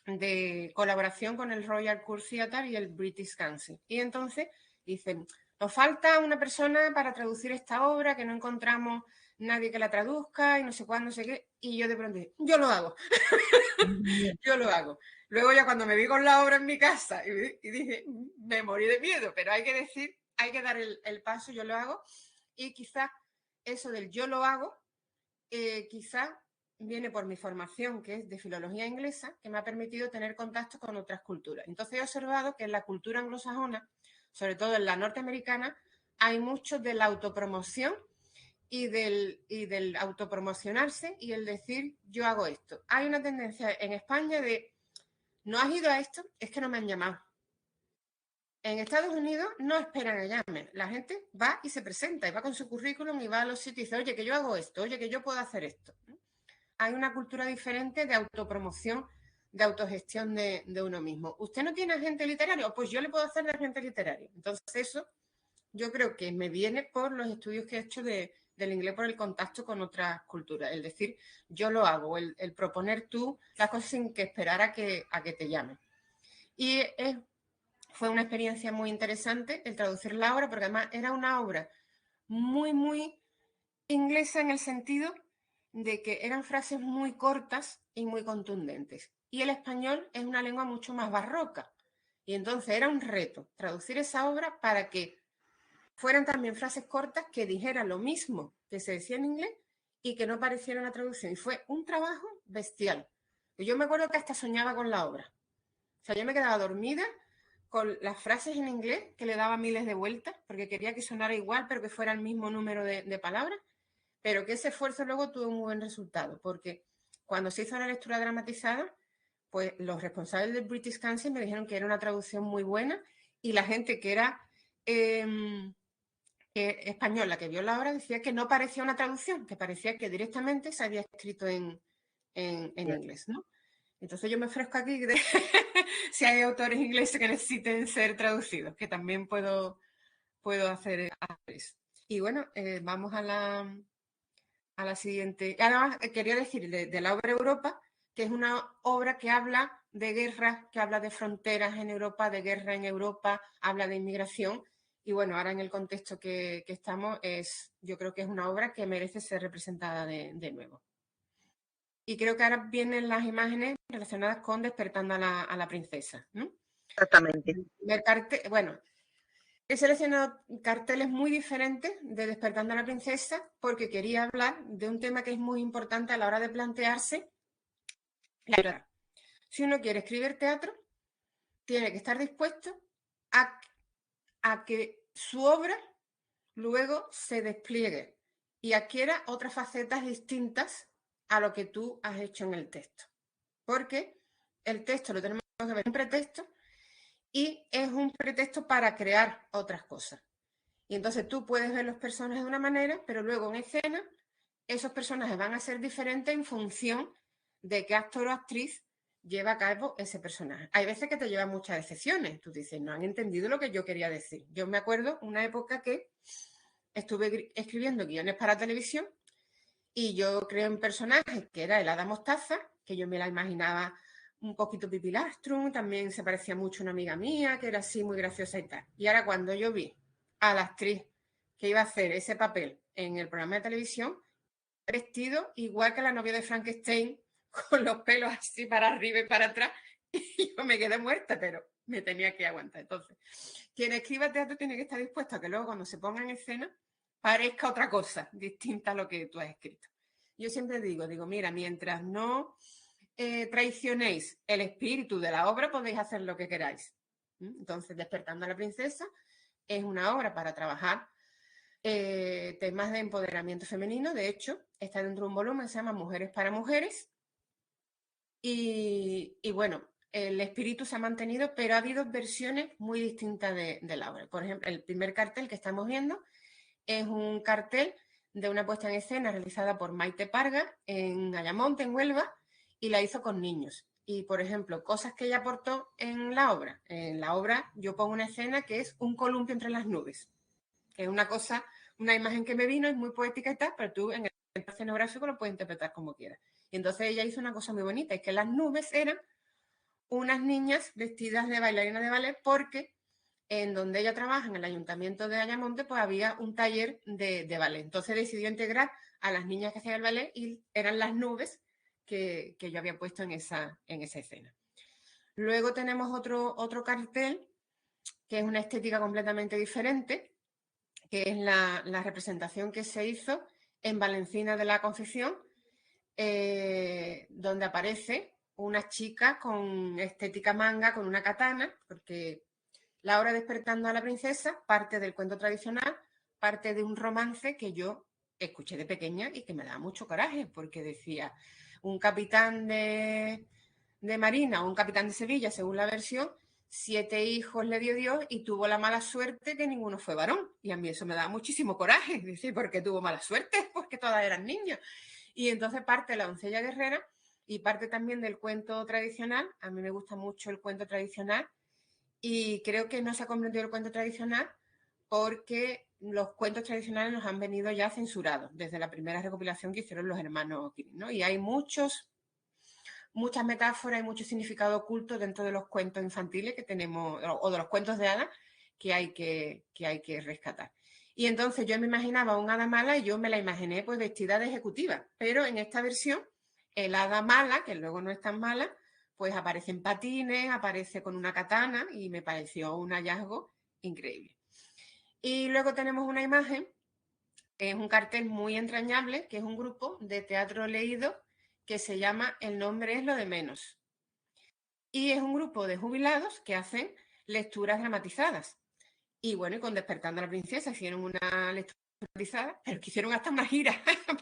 S2: de colaboración con el Royal Court Theatre y el British Council. Y entonces dicen, nos falta una persona para traducir esta obra, que no encontramos nadie que la traduzca y no sé cuándo, no sé qué. Y yo de pronto dije, yo lo hago. Yo lo hago. Luego ya cuando me vi con la obra en mi casa y dije, me morí de miedo, pero hay que decir, hay que dar el paso, yo lo hago. Y quizás eso del yo lo hago, quizás viene por mi formación, que es de filología inglesa, que me ha permitido tener contacto con otras culturas. Entonces he observado que en la cultura anglosajona, sobre todo en la norteamericana, hay mucho de la autopromoción y del autopromocionarse y el decir, yo hago esto. Hay una tendencia en España de, ¿no has ido a esto? Es que no me han llamado. En Estados Unidos no esperan a llamen. La gente va y se presenta y va con su currículum y va a los sitios y dice, oye, que yo hago esto, oye, que yo puedo hacer esto. Hay una cultura diferente de autopromoción, de autogestión de uno mismo. ¿Usted no tiene agente literario? Pues yo le puedo hacer de agente literario. Entonces eso yo creo que me viene por los estudios que he hecho del inglés, por el contacto con otras culturas. El decir, yo lo hago, el proponer tú las cosas sin que esperar a que te llamen. Y fue una experiencia muy interesante el traducir la obra, porque además era una obra muy, muy inglesa en el sentido de que eran frases muy cortas y muy contundentes. Y el español es una lengua mucho más barroca. Y entonces era un reto traducir esa obra para que fueran también frases cortas que dijeran lo mismo que se decía en inglés y que no pareciera una traducción. Y fue un trabajo bestial. Yo me acuerdo que hasta soñaba con la obra. O sea, yo me quedaba dormida con las frases en inglés que le daba miles de vueltas porque quería que sonara igual, pero que fuera el mismo número de palabras. Pero que ese esfuerzo luego tuvo un buen resultado, porque cuando se hizo la lectura dramatizada, pues los responsables del British Council me dijeron que era una traducción muy buena y la gente que era española que vio la obra decía que no parecía una traducción, que parecía que directamente se había escrito en inglés, ¿no? Entonces yo me ofrezco aquí de si hay autores ingleses que necesiten ser traducidos, que también puedo hacer eso. Y bueno, vamos a la siguiente. Además, quería decir de la obra Europa, que es una obra que habla de guerra, que habla de fronteras en Europa, de guerra en Europa, habla de inmigración. Y bueno, ahora en el contexto que estamos, yo creo que es una obra que merece ser representada de nuevo. Y creo que ahora vienen las imágenes relacionadas con Despertando a la princesa, ¿no?
S1: Exactamente.
S2: Bueno, he seleccionado carteles muy diferentes de Despertando a la princesa porque quería hablar de un tema que es muy importante a la hora de plantearse la obra. Si uno quiere escribir teatro, tiene que estar dispuesto a que su obra luego se despliegue y adquiera otras facetas distintas a lo que tú has hecho en el texto. Porque el texto lo tenemos que ver en pretexto y es un pretexto para crear otras cosas. Y entonces tú puedes ver los personajes de una manera, pero luego en escena esos personajes van a ser diferentes en función de qué actor o actriz lleva a cabo ese personaje. Hay veces que te llevan muchas decepciones. Tú dices, no han entendido lo que yo quería decir. Yo me acuerdo una época que estuve escribiendo guiones para televisión y yo creé un personaje que era el Hada Mostaza, que yo me la imaginaba un poquito pipilastrum, también se parecía mucho a una amiga mía, que era así muy graciosa y tal. Y ahora cuando yo vi a la actriz que iba a hacer ese papel en el programa de televisión, vestido igual que la novia de Frankenstein, con los pelos así para arriba y para atrás, y yo me quedé muerta, pero me tenía que aguantar. Entonces, quien escriba teatro tiene que estar dispuesto a que luego cuando se ponga en escena parezca otra cosa distinta a lo que tú has escrito. Yo siempre digo, mira, mientras no traicionéis el espíritu de la obra, podéis hacer lo que queráis. Entonces, Despertando a la princesa es una obra para trabajar temas de empoderamiento femenino. De hecho, está dentro de un volumen que se llama Mujeres para Mujeres. Y bueno, el espíritu se ha mantenido, pero ha habido versiones muy distintas de la obra. Por ejemplo, el primer cartel que estamos viendo es un cartel de una puesta en escena realizada por Maite Parga en Ayamonte, en Huelva, y la hizo con niños. Y, por ejemplo, cosas que ella aportó en la obra. En la obra yo pongo una escena que es un columpio entre las nubes. Es una cosa, una imagen que me vino, es muy poética y tal, pero tú en el escenográfico lo puedes interpretar como quieras. Y entonces ella hizo una cosa muy bonita, es que las nubes eran unas niñas vestidas de bailarina de ballet porque en donde ella trabaja, en el ayuntamiento de Ayamonte, pues había un taller de ballet. Entonces decidió integrar a las niñas que hacían el ballet y eran las nubes que yo había puesto en esa escena. Luego tenemos otro cartel que es una estética completamente diferente, que es la representación que se hizo en Valencina de la Concepción, donde aparece una chica con estética manga, con una katana, porque la obra Despertando a la Princesa parte del cuento tradicional, parte de un romance que yo escuché de pequeña y que me daba mucho coraje, porque decía un capitán de Marina o un capitán de Sevilla, según la versión, 7 hijos le dio Dios y tuvo la mala suerte que ninguno fue varón. Y a mí eso me daba muchísimo coraje. Decir, ¿por qué tuvo mala suerte? Porque todas eran niñas. Y entonces parte de la doncella guerrera y parte también del cuento tradicional. A mí me gusta mucho el cuento tradicional y creo que no se ha comprendido el cuento tradicional porque los cuentos tradicionales nos han venido ya censurados desde la primera recopilación que hicieron los hermanos Grimm, ¿no? Y hay muchas metáforas y mucho significado oculto dentro de los cuentos infantiles que tenemos, o de los cuentos de hadas que hay que rescatar. Y entonces yo me imaginaba un hada mala y yo me la imaginé pues vestida de ejecutiva, pero en esta versión el hada mala, que luego no es tan mala, pues aparece en patines, aparece con una katana y me pareció un hallazgo increíble. Y luego tenemos una imagen, es un cartel muy entrañable, que es un grupo de teatro leído que se llama El nombre es lo de menos. Y es un grupo de jubilados que hacen lecturas dramatizadas. Y bueno, y con Despertando a la Princesa hicieron una lectura dramatizada, pero que hicieron hasta una gira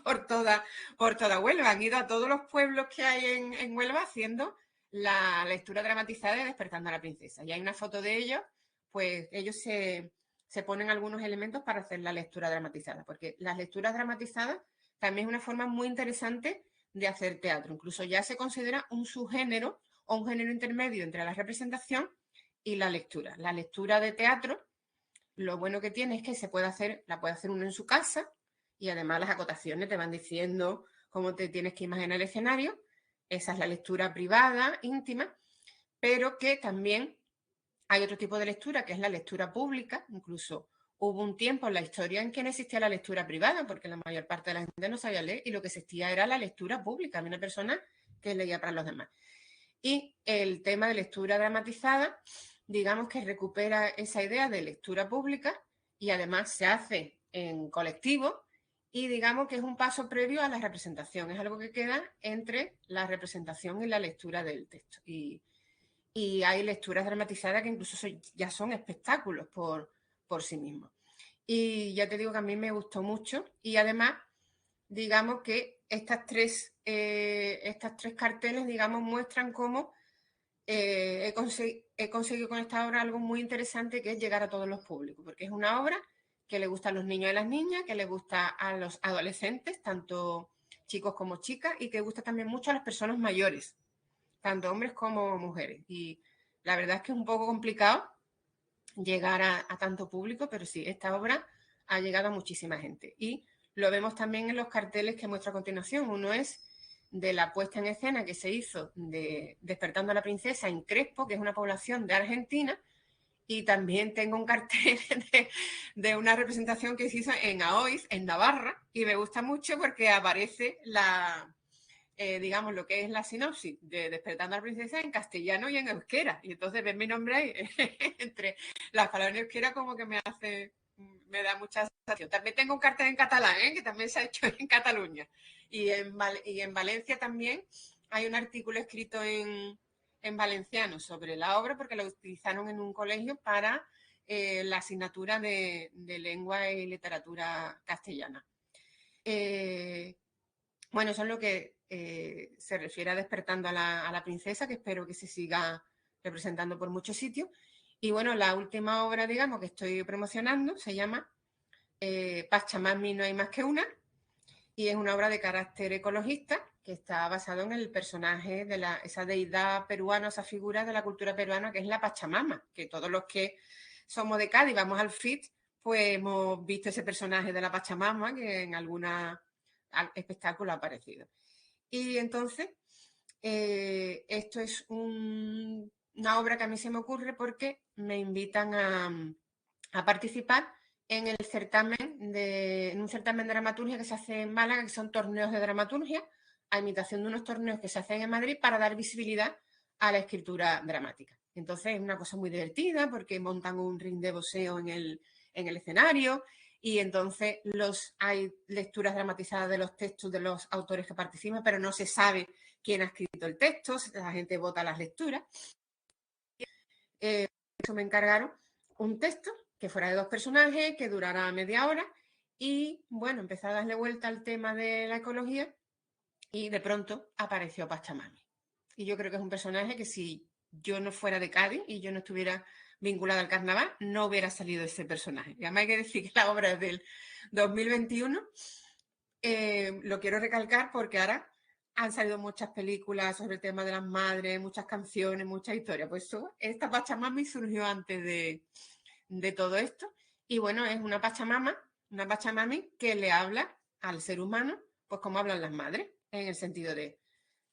S2: por toda Huelva. Han ido a todos los pueblos que hay en Huelva haciendo la lectura dramatizada de Despertando a la Princesa. Y hay una foto de ellos, pues ellos se ponen algunos elementos para hacer la lectura dramatizada, porque las lecturas dramatizadas también es una forma muy interesante de hacer teatro. Incluso ya se considera un subgénero o un género intermedio entre la representación y la lectura. La lectura de teatro, lo bueno que tiene es que la puede hacer uno en su casa y además las acotaciones te van diciendo cómo te tienes que imaginar el escenario. Esa es la lectura privada, íntima, pero que también hay otro tipo de lectura que es la lectura pública. Incluso hubo un tiempo en la historia en que no existía la lectura privada porque la mayor parte de la gente no sabía leer y lo que existía era la lectura pública. Había una persona que leía para los demás. Y el tema de lectura dramatizada, digamos que recupera esa idea de lectura pública y además se hace en colectivo y digamos que es un paso previo a la representación, es algo que queda entre la representación y la lectura del texto. Y hay lecturas dramatizadas que incluso ya son espectáculos por sí mismos. Y ya te digo que a mí me gustó mucho y además digamos que estas tres carteles, digamos, muestran cómo he conseguido con esta obra algo muy interesante que es llegar a todos los públicos, porque es una obra que le gusta a los niños y a las niñas, que le gusta a los adolescentes, tanto chicos como chicas, y que gusta también mucho a las personas mayores, tanto hombres como mujeres. Y la verdad es que es un poco complicado llegar a tanto público, pero sí, esta obra ha llegado a muchísima gente. Y lo vemos también en los carteles que muestro a continuación. Uno es de la puesta en escena que se hizo de Despertando a la Princesa en Crespo, que es una población de Argentina, y también tengo un cartel de una representación que se hizo en Aoiz, en Navarra, y me gusta mucho porque aparece digamos, lo que es la sinopsis de Despertando a la Princesa en castellano y en euskera. Y entonces ven mi nombre ahí, entre las palabras en euskera, como que me da mucha sensación. También tengo un cartel en catalán, que también se ha hecho en Cataluña. Y en Valencia también hay un artículo escrito en valenciano sobre la obra, porque lo utilizaron en un colegio para la asignatura de lengua y literatura castellana. Bueno, eso es lo que se refiere a Despertando a la princesa, que espero que se siga representando por muchos sitios. Y bueno, la última obra, digamos, que estoy promocionando se llama Pachamami no hay más que una, y es una obra de carácter ecologista que está basado en el personaje de esa deidad peruana, esa figura de la cultura peruana que es la Pachamama, que todos los que somos de Cádiz, vamos al FIT, pues hemos visto ese personaje de la Pachamama que en algún espectáculo ha aparecido. Y entonces, esto es una obra que a mí se me ocurre porque me invitan a participar en un certamen de dramaturgia que se hace en Málaga, que son torneos de dramaturgia, a imitación de unos torneos que se hacen en Madrid para dar visibilidad a la escritura dramática. Entonces es una cosa muy divertida porque montan un ring de boxeo en el escenario y entonces hay lecturas dramatizadas de los textos de los autores que participan, pero no se sabe quién ha escrito el texto, la gente vota las lecturas. Eso me encargaron un texto que fuera de 2 personajes, que durara media hora y, bueno, empecé a darle vuelta al tema de la ecología y de pronto apareció Pachamami. Y yo creo que es un personaje que si yo no fuera de Cádiz y yo no estuviera vinculada al carnaval, no hubiera salido ese personaje. Y además hay que decir que la obra es del 2021. Lo quiero recalcar porque ahora han salido muchas películas sobre el tema de las madres, muchas canciones, muchas historias. Pues esta Pachamami surgió antes de todo esto. Y bueno, es una Pachamami que le habla al ser humano, pues como hablan las madres, en el sentido de,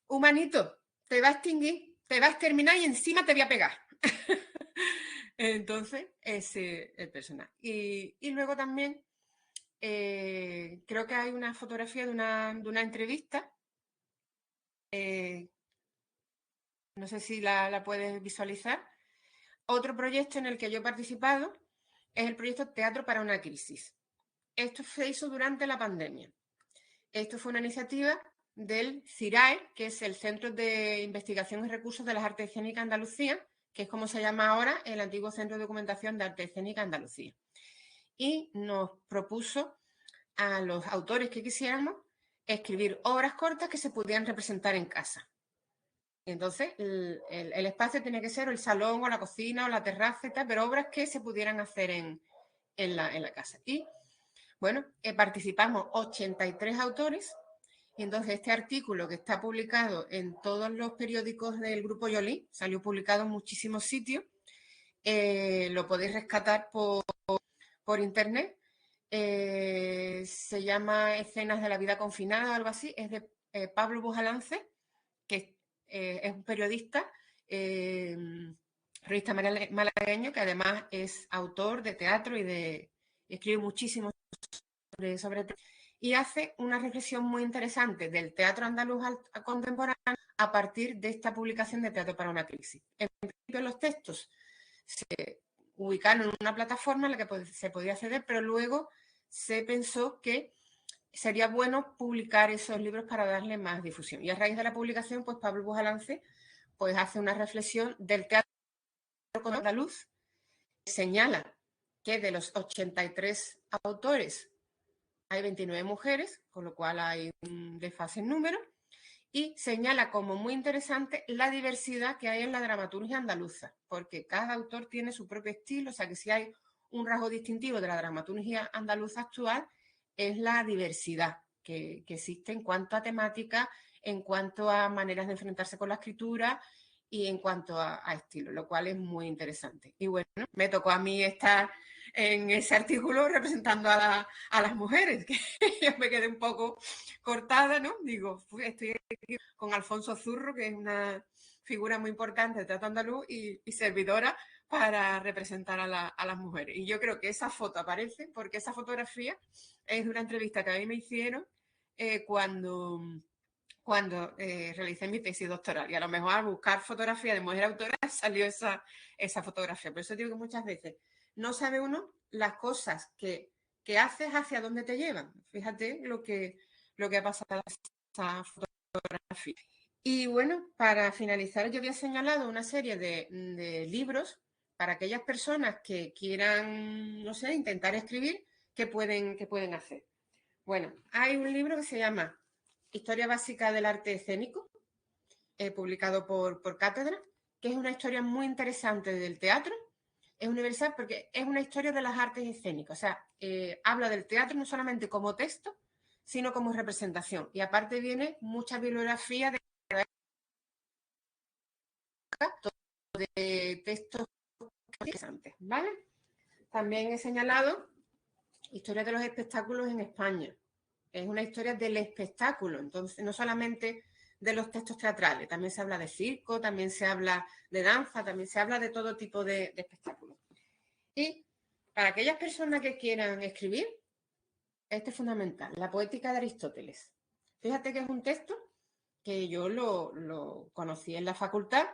S2: humanito, te va a extinguir, te va a exterminar y encima te voy a pegar. Entonces, ese es el personaje. Y luego también creo que hay una fotografía de una entrevista. No sé si la puedes visualizar. Otro proyecto en el que yo he participado es el proyecto Teatro para una Crisis. Esto se hizo durante la pandemia. Esto fue una iniciativa del CIRAE, que es el Centro de Investigación y Recursos de las Artes Escénicas Andalucía, que es como se llama ahora el antiguo Centro de Documentación de Arte Escénica Andalucía. Y nos propuso a los autores que quisiéramos escribir obras cortas que se pudieran representar en casa. Entonces, el espacio tenía que ser el salón o la cocina o la terraza y tal, pero obras que se pudieran hacer en la casa. Y, bueno, participamos 83 autores. Y entonces este artículo que está publicado en todos los periódicos del Grupo Yolí, salió publicado en muchísimos sitios, lo podéis rescatar por internet. Se llama Escenas de la vida confinada o algo así. Es de Pablo Bujalance, que es un periodista, periodista malagueño, que además es autor de teatro y escribe muchísimo sobre teatro. Y hace una reflexión muy interesante del teatro andaluz contemporáneo a partir de esta publicación de Teatro para una Crisis. En principio los textos se ubicaron en una plataforma en la que se podía acceder, pero luego se pensó que sería bueno publicar esos libros para darle más difusión. Y a raíz de la publicación, pues Pablo Bujalance pues, hace una reflexión del teatro andaluz, señala que de los 83 autores hay 29 mujeres, con lo cual hay un desfase en número, y señala como muy interesante la diversidad que hay en la dramaturgia andaluza, porque cada autor tiene su propio estilo, o sea que si hay un rasgo distintivo de la dramaturgia andaluza actual, es la diversidad que existe en cuanto a temática, en cuanto a maneras de enfrentarse con la escritura y en cuanto a estilo, lo cual es muy interesante. Y bueno, me tocó a mí estar en ese artículo representando a las mujeres, que yo me quedé un poco cortada, ¿no? Digo, estoy aquí con Alfonso Zurro, que es una figura muy importante del teatro andaluz y servidora para representar a las mujeres. Y yo creo que esa foto aparece porque esa fotografía es de una entrevista que a mí me hicieron cuando realicé mi tesis doctoral. Y a lo mejor al buscar fotografía de mujer autora salió esa fotografía. Por eso digo que muchas veces no sabe uno las cosas que haces hacia dónde te llevan. Fíjate lo que ha pasado en esa fotografía. Y bueno, para finalizar, yo había señalado una serie de libros para aquellas personas que quieran, no sé, intentar escribir, que pueden hacer. Bueno, hay un libro que se llama Historia básica del arte escénico, publicado por Cátedra, que es una historia muy interesante del teatro. Es universal porque es una historia de las artes escénicas. O sea, habla del teatro no solamente como texto, sino como representación. Y aparte viene mucha bibliografía de textos interesantes, ¿vale? También he señalado historia de los espectáculos en España. Es una historia del espectáculo, entonces no solamente de los textos teatrales, también se habla de circo, también se habla de danza, también se habla de todo tipo de espectáculos. Y para aquellas personas que quieran escribir, este es fundamental, la poética de Aristóteles. Fíjate que es un texto que yo lo conocí en la facultad,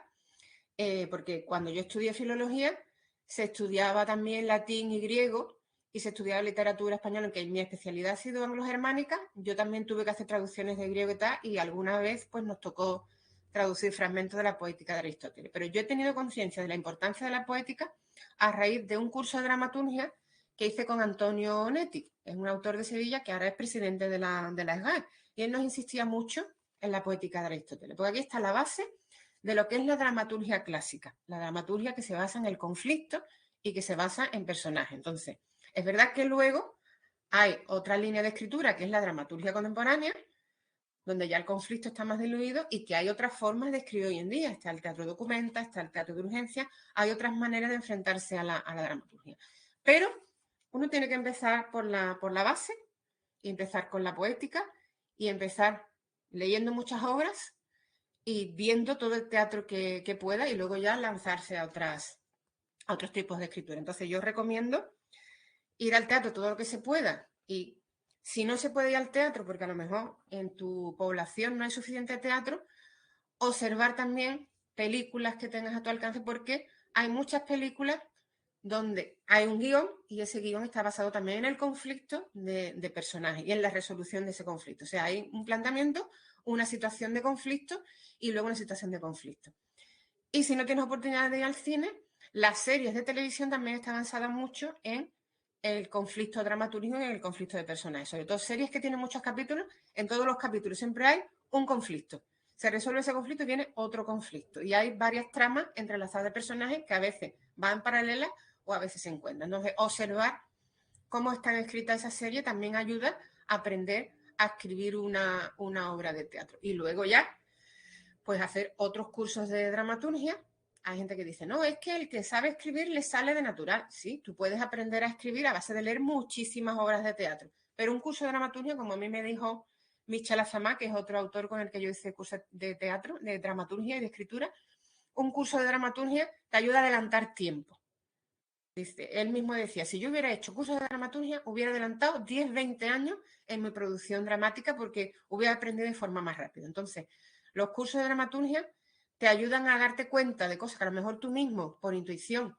S2: porque cuando yo estudié filología se estudiaba también latín y griego y se estudiaba literatura española, aunque mi especialidad ha sido anglo-germánica. Yo también tuve que hacer traducciones de griego y tal, y alguna vez pues nos tocó traducir fragmentos de la poética de Aristóteles. Pero yo he tenido conciencia de la importancia de la poética a raíz de un curso de dramaturgia que hice con Antonio Onetti, es un autor de Sevilla que ahora es presidente de la SGAE, y él nos insistía mucho en la poética de Aristóteles, porque aquí está la base de lo que es la dramaturgia clásica, la dramaturgia que se basa en el conflicto y que se basa en personajes. Entonces, es verdad que luego hay otra línea de escritura que es la dramaturgia contemporánea, donde ya el conflicto está más diluido y que hay otras formas de escribir hoy en día. Está el teatro documenta, está el teatro de urgencia, hay otras maneras de enfrentarse a la dramaturgia. Pero uno tiene que empezar por la base, y empezar con la poética y empezar leyendo muchas obras y viendo todo el teatro que pueda y luego ya lanzarse a otros tipos de escritura. Entonces yo recomiendo ir al teatro todo lo que se pueda, y si no se puede ir al teatro porque a lo mejor en tu población no hay suficiente teatro, observar también películas que tengas a tu alcance, porque hay muchas películas donde hay un guión y ese guión está basado también en el conflicto de personajes y en la resolución de ese conflicto. O sea, hay un planteamiento, una situación de conflicto y luego una situación de conflicto. Y si no tienes oportunidad de ir al cine, las series de televisión también están basadas mucho en el conflicto dramatúrgico y en el conflicto de personajes. Sobre todo series que tienen muchos capítulos, en todos los capítulos siempre hay un conflicto. Se resuelve ese conflicto y viene otro conflicto. Y hay varias tramas entrelazadas de personajes que a veces van paralelas o a veces se encuentran. Entonces, observar cómo están escritas esas series también ayuda a aprender a escribir una obra de teatro. Y luego ya, pues hacer otros cursos de dramaturgia. Hay gente que dice, no, es que el que sabe escribir le sale de natural. Sí, tú puedes aprender a escribir a base de leer muchísimas obras de teatro. Pero un curso de dramaturgia, como a mí me dijo Michel Azamá, que es otro autor con el que yo hice curso de teatro, de dramaturgia y de escritura, un curso de dramaturgia te ayuda a adelantar tiempo. Dice, él mismo decía, si yo hubiera hecho cursos de dramaturgia, hubiera adelantado 10, 20 años en mi producción dramática porque hubiera aprendido de forma más rápida. Entonces, los cursos de dramaturgia te ayudan a darte cuenta de cosas que a lo mejor tú mismo, por intuición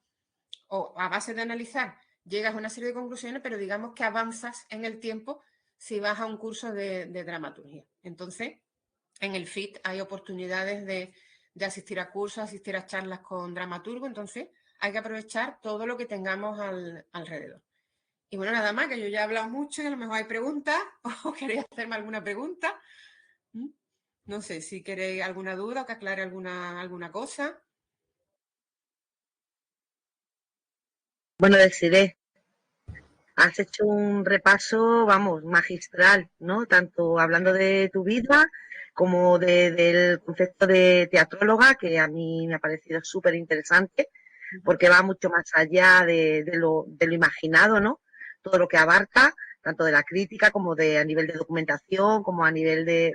S2: o a base de analizar, llegas a una serie de conclusiones, pero digamos que avanzas en el tiempo si vas a un curso de dramaturgia. Entonces, en el FIT hay oportunidades de asistir a cursos, asistir a charlas con dramaturgo, entonces hay que aprovechar todo lo que tengamos alrededor. Y bueno, nada más, que yo ya he hablado mucho y a lo mejor hay preguntas o queréis hacerme alguna pregunta. No sé si queréis alguna duda o que aclare alguna cosa.
S1: Bueno, Desiré, has hecho un repaso, vamos, magistral, ¿no? Tanto hablando de tu vida como del concepto de teatróloga, que a mí me ha parecido súper interesante, porque va mucho más allá de lo imaginado, ¿no? Todo lo que abarca, tanto de la crítica como a nivel de documentación, como a nivel de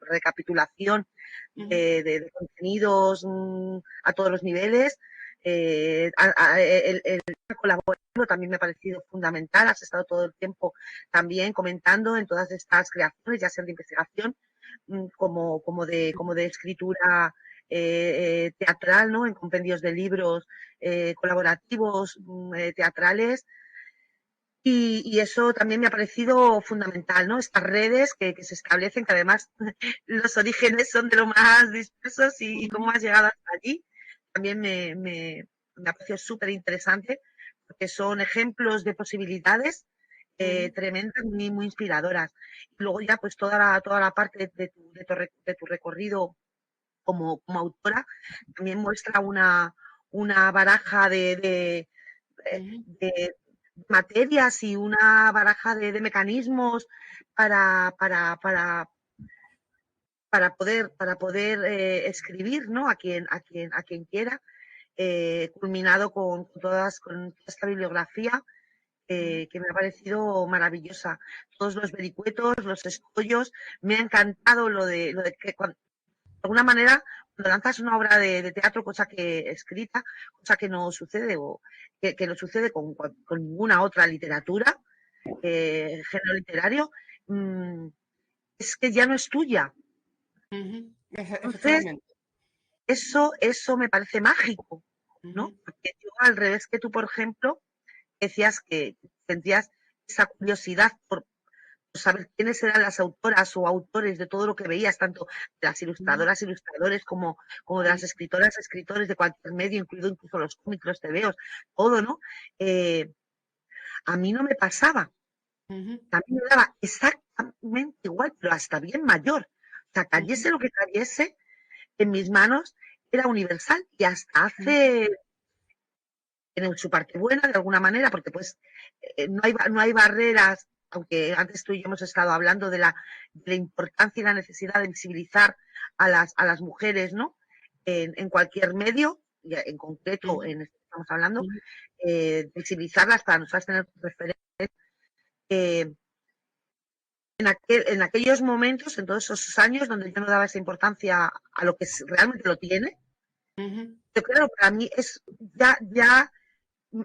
S1: recapitulación de contenidos a todos los niveles. El colaborativo también me ha parecido fundamental. Has estado todo el tiempo también comentando en todas estas creaciones, ya sean de investigación como de escritura teatral, ¿no? En compendios de libros colaborativos teatrales. Y eso también me ha parecido fundamental, ¿no? Estas redes que se establecen, que además los orígenes son de lo más dispersos y cómo has llegado hasta allí, también me ha parecido súper interesante, porque son ejemplos de posibilidades tremendas, muy, muy inspiradoras. Y luego ya pues toda la parte de tu recorrido como autora también muestra una baraja de materias y una baraja de mecanismos para, para, para, para poder escribir, ¿no? A quien quiera, culminado con toda esta bibliografía que me ha parecido maravillosa. Todos los vericuetos, los escollos, me ha encantado lo de que de alguna manera cuando lanzas una obra de teatro, cosa que escrita, cosa que no sucede o que no sucede con ninguna otra literatura, género literario, es que ya no es tuya. Entonces, eso me parece mágico, ¿no? Porque yo, al revés que tú, por ejemplo, decías que sentías esa curiosidad por saber quiénes eran las autoras o autores de todo lo que veías, tanto de las ilustradoras, ilustradores, como de las escritoras, escritores de cualquier medio, incluso los cómics, los tebeos, todo, ¿no? A mí no me pasaba. A mí me daba exactamente igual, pero hasta bien mayor. O sea, cayese lo que cayese, en mis manos era universal y hasta hace en su parte buena de alguna manera, porque pues no hay barreras, aunque antes tú y yo hemos estado hablando de la importancia y la necesidad de visibilizar a las mujeres, ¿no? En cualquier medio, en concreto en este que estamos hablando, visibilizarlas para nosotras tener referentes. En aquellos momentos, en todos esos años donde yo no daba esa importancia a lo que realmente lo tiene, yo creo que para mí es ya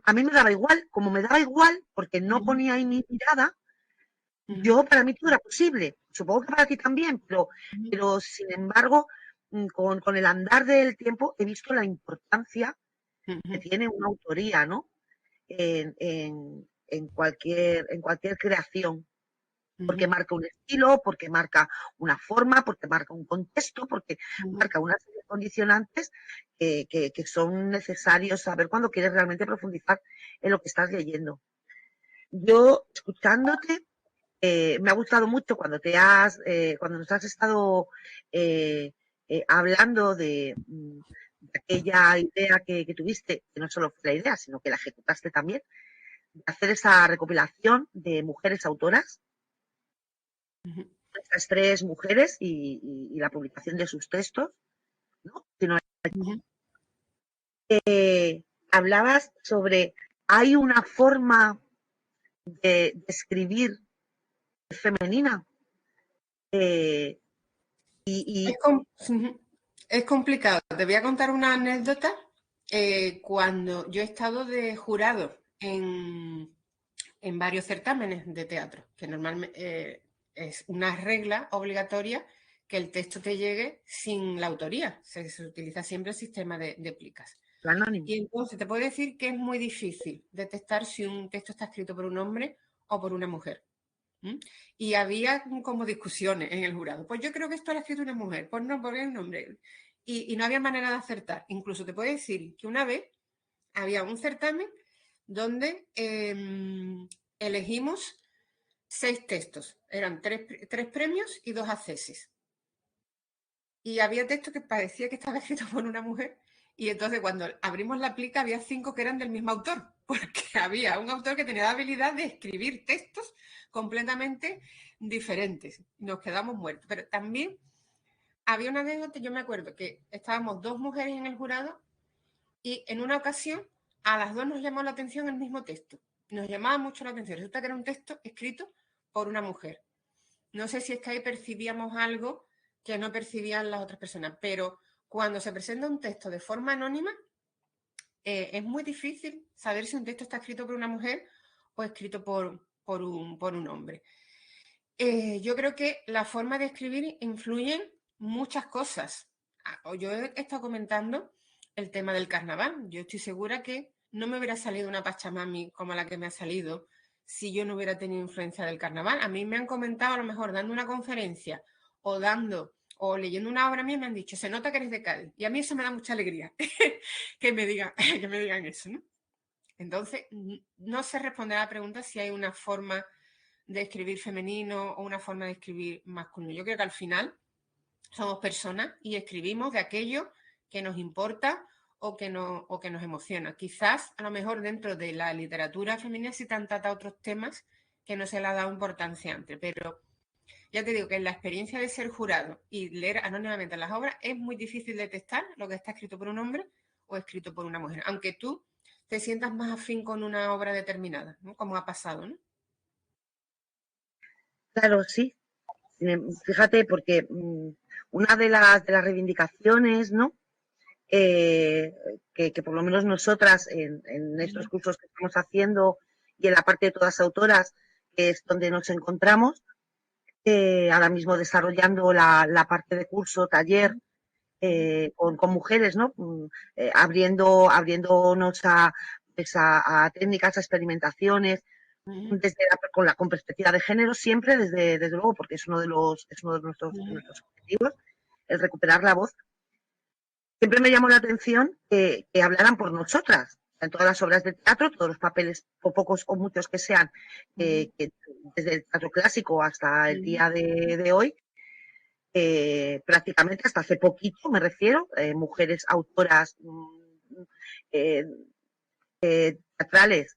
S1: a mí me daba igual, como me daba igual, porque no ponía ahí mi mirada, yo para mí todo era posible. Supongo que para ti también, pero sin embargo, con el andar del tiempo he visto la importancia que tiene una autoría, ¿no? En cualquier creación. Porque marca un estilo, porque marca una forma, porque marca un contexto, porque marca una serie de condicionantes que son necesarios saber cuando quieres realmente profundizar en lo que estás leyendo. Yo, escuchándote, me ha gustado mucho cuando nos has estado hablando de aquella idea que tuviste, que no solo fue la idea, sino que la ejecutaste también, de hacer esa recopilación de mujeres autoras, estas 3 mujeres y la publicación de sus textos, ¿no? Hablabas sobre, hay una forma de escribir femenina.
S2: Es complicado. Te voy a contar una anécdota. Cuando yo he estado de jurado en varios certámenes de teatro, que normalmente es una regla obligatoria que el texto te llegue sin la autoría. Se utiliza siempre el sistema de plicas. Y entonces te puedo decir que es muy difícil detectar si un texto está escrito por un hombre o por una mujer. Y había como discusiones en el jurado. Pues yo creo que esto lo ha escrito una mujer, pues no, porque es un hombre. Y no había manera de acertar. Incluso te puedo decir que una vez había un certamen donde elegimos 6 textos. Eran 3 premios y 2 accesis. Y había textos que parecía que estaba escrito por una mujer. Y entonces cuando abrimos la plica había 5 que eran del mismo autor, porque había un autor que tenía la habilidad de escribir textos completamente diferentes. Nos quedamos muertos. Pero también había una anécdota, yo me acuerdo que estábamos 2 mujeres en el jurado y en una ocasión a las 2 nos llamó la atención el mismo texto. Nos llamaba mucho la atención. Resulta que era un texto escrito por una mujer. No sé si es que ahí percibíamos algo que no percibían las otras personas, pero cuando se presenta un texto de forma anónima, es muy difícil saber si un texto está escrito por una mujer o escrito por un hombre. Yo creo que la forma de escribir influyen muchas cosas. Yo he estado comentando el tema del carnaval. Yo estoy segura que no me hubiera salido una pachamami como la que me ha salido si yo no hubiera tenido influencia del carnaval. A mí me han comentado, a lo mejor dando una conferencia o leyendo una obra mía, me han dicho, se nota que eres de Cádiz. Y a mí eso me da mucha alegría, que me digan eso, ¿no? Entonces, no sé responder a la pregunta si hay una forma de escribir femenino o una forma de escribir masculino. Yo creo que al final somos personas y escribimos de aquello que nos importa o que nos emociona. Quizás, a lo mejor, dentro de la literatura femenina sí te han tratado otros temas que no se le ha dado importancia antes, pero ya te digo que en la experiencia de ser jurado y leer anónimamente las obras es muy difícil detectar lo que está escrito por un hombre o escrito por una mujer, aunque tú te sientas más afín con una obra determinada, ¿no? Como ha pasado, ¿no?
S1: Claro, sí. Fíjate, porque una de las reivindicaciones, ¿no? Que por lo menos nosotras en estos cursos que estamos haciendo y en la parte de todas autoras, que es donde nos encontramos, ahora mismo desarrollando la parte de curso, taller, con mujeres, ¿no? Abriéndonos a técnicas, a experimentaciones, con perspectiva de género, siempre desde luego, porque es uno de nuestros objetivos, el recuperar la voz. Siempre me llamó la atención que hablaran por nosotras, en todas las obras de teatro, todos los papeles, o pocos o muchos que sean, que desde el teatro clásico hasta el día de hoy, prácticamente hasta hace poquito, me refiero, mujeres autoras teatrales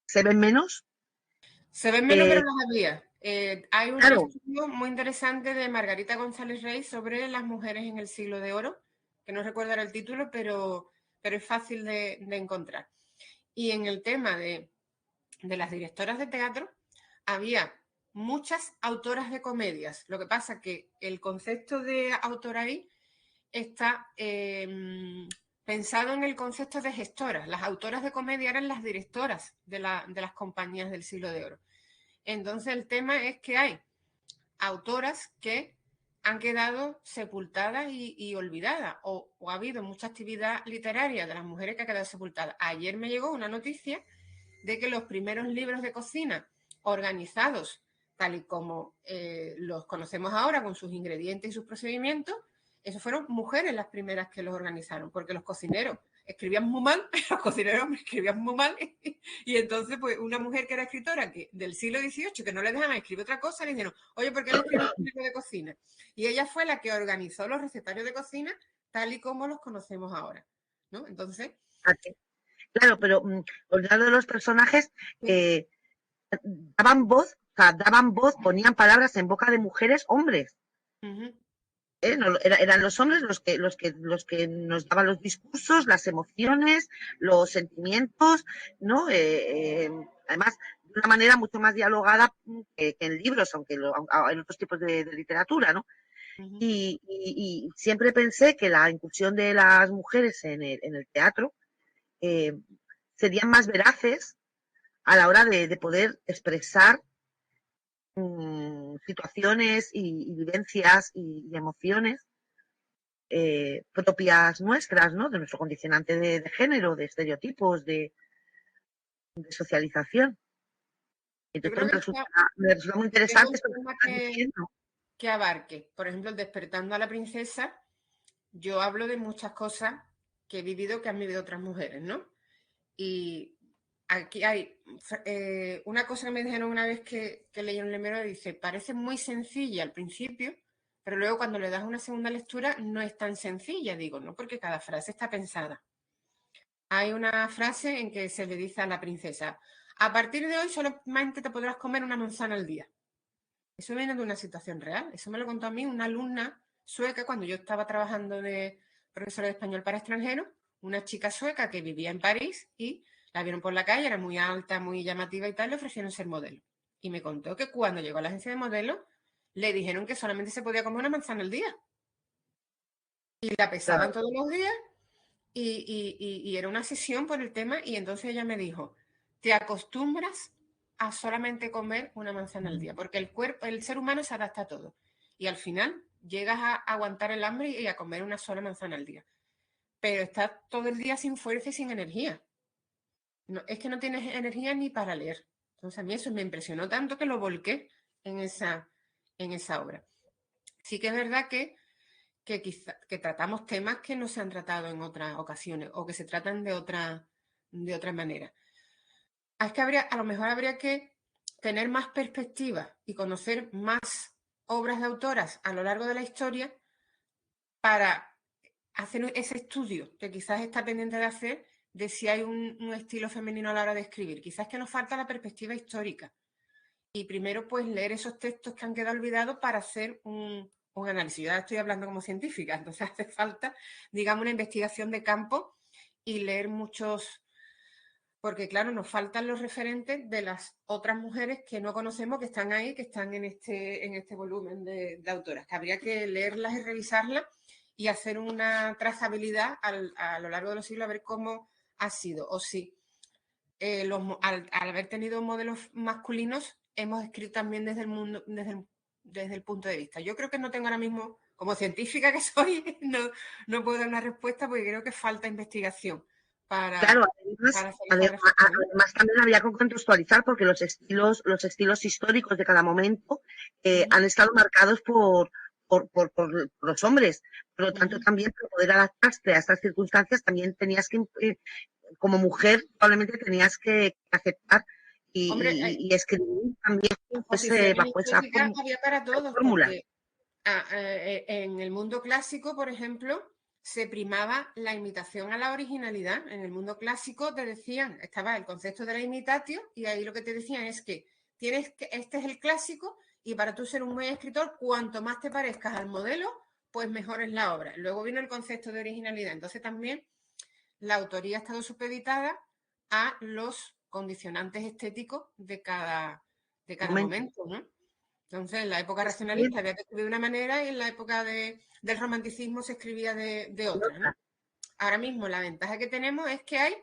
S1: se ven menos.
S2: Se ven menos, pero las había. Hay un
S1: Claro.
S2: estudio muy interesante de Margarita González Rey sobre las mujeres en el siglo de oro, que no recuerdo ahora el título, pero es fácil de encontrar. Y en el tema de las directoras de teatro, había muchas autoras de comedias. Lo que pasa es que el concepto de autora ahí está pensado en el concepto de gestoras. Las autoras de comedia eran las directoras de las compañías del siglo de oro. Entonces el tema es que hay autoras que han quedado sepultadas y olvidadas, o ha habido mucha actividad literaria de las mujeres que ha quedado sepultada. Ayer me llegó una noticia de que los primeros libros de cocina organizados, tal y como los conocemos ahora, con sus ingredientes y sus procedimientos, eso fueron mujeres las primeras que los organizaron, porque los cocineros escribían muy mal, los cocineros escribían muy mal, y entonces pues una mujer que era escritora del siglo XVIII, que no le dejaban escribir otra cosa, le dijeron, oye, ¿por qué no escribes un libro de cocina? Y ella fue la que organizó los recetarios de cocina tal y como los conocemos ahora, ¿no? Entonces...
S1: Claro, pero olvidando de los personajes, daban voz, ponían palabras en boca de mujeres, hombres. Eran los hombres los que nos daban los discursos, las emociones, los sentimientos, ¿no? Además, de una manera mucho más dialogada que en libros, aunque en otros tipos de literatura, ¿no? Y siempre pensé que la incursión de las mujeres en el teatro serían más veraces a la hora de poder expresar situaciones y vivencias y emociones propias nuestras, ¿no? De nuestro condicionante de género, de estereotipos, de socialización. Entonces me resulta muy interesante esto que estás diciendo.
S2: Que abarque, por ejemplo, el Despertando a la Princesa, yo hablo de muchas cosas que he vivido, que han vivido otras mujeres, ¿no? Y aquí hay una cosa que me dijeron una vez que leí un libro, dice, parece muy sencilla al principio, pero luego cuando le das una segunda lectura no es tan sencilla, digo, ¿no? Porque cada frase está pensada. Hay una frase en que se le dice a la princesa, a partir de hoy solamente te podrás comer una manzana al día. Eso viene de una situación real. Eso me lo contó a mí una alumna sueca cuando yo estaba trabajando de profesora de español para extranjeros, una chica sueca que vivía en París y la vieron por la calle, era muy alta, muy llamativa y tal, le ofrecieron ser modelo. Y me contó que cuando llegó a la agencia de modelos, le dijeron que solamente se podía comer una manzana al día. Y la pesaban todos los días y era una sesión por el tema y entonces ella me dijo, te acostumbras a solamente comer una manzana al día, porque el ser humano se adapta a todo y al final llegas a aguantar el hambre y a comer una sola manzana al día, pero estás todo el día sin fuerza y sin energía. No, es que no tienes energía ni para leer. Entonces a mí eso me impresionó tanto que lo volqué en esa obra. Sí que es verdad que tratamos temas que no se han tratado en otras ocasiones o que se tratan de otra manera. Es que a lo mejor habría que tener más perspectiva y conocer más obras de autoras a lo largo de la historia para hacer ese estudio que quizás está pendiente de hacer de si hay un estilo femenino a la hora de escribir. Quizás que nos falta la perspectiva histórica. Y primero, pues, leer esos textos que han quedado olvidados para hacer un análisis. Yo ya estoy hablando como científica, entonces hace falta, digamos, una investigación de campo y leer muchos, porque claro, nos faltan los referentes de las otras mujeres que no conocemos, que están ahí, que están en este volumen de autoras, que habría que leerlas y revisarlas y hacer una trazabilidad a lo largo de los siglos, a ver cómo ha sido, o si al haber tenido modelos masculinos, hemos escrito también desde el mundo, desde el punto de vista. Yo creo que no tengo ahora mismo, como científica que soy, no puedo dar una respuesta porque creo que falta investigación para,
S1: Claro,
S2: para hacer esa reflexión.
S1: además también había que contextualizar porque los estilos históricos de cada momento han estado marcados por los hombres. Por lo tanto, también para poder adaptarse a estas circunstancias, también tenías que, como mujer, probablemente tenías que aceptar y escribir también bajo esa
S2: había para todos,
S1: fórmula.
S2: porque en el mundo clásico, por ejemplo, se primaba la imitación a la originalidad. En el mundo clásico te decían, estaba el concepto de la imitatio, y ahí lo que te decían es que este es el clásico, y para tú ser un buen escritor, cuanto más te parezcas al modelo, pues mejor es la obra. Luego vino el concepto de originalidad. Entonces también la autoría ha estado supeditada a los condicionantes estéticos de cada momento, ¿no? Entonces, en la época racionalista había que escribir de una manera y en la época del romanticismo se escribía de otra, ¿no? Ahora mismo la ventaja que tenemos es que hay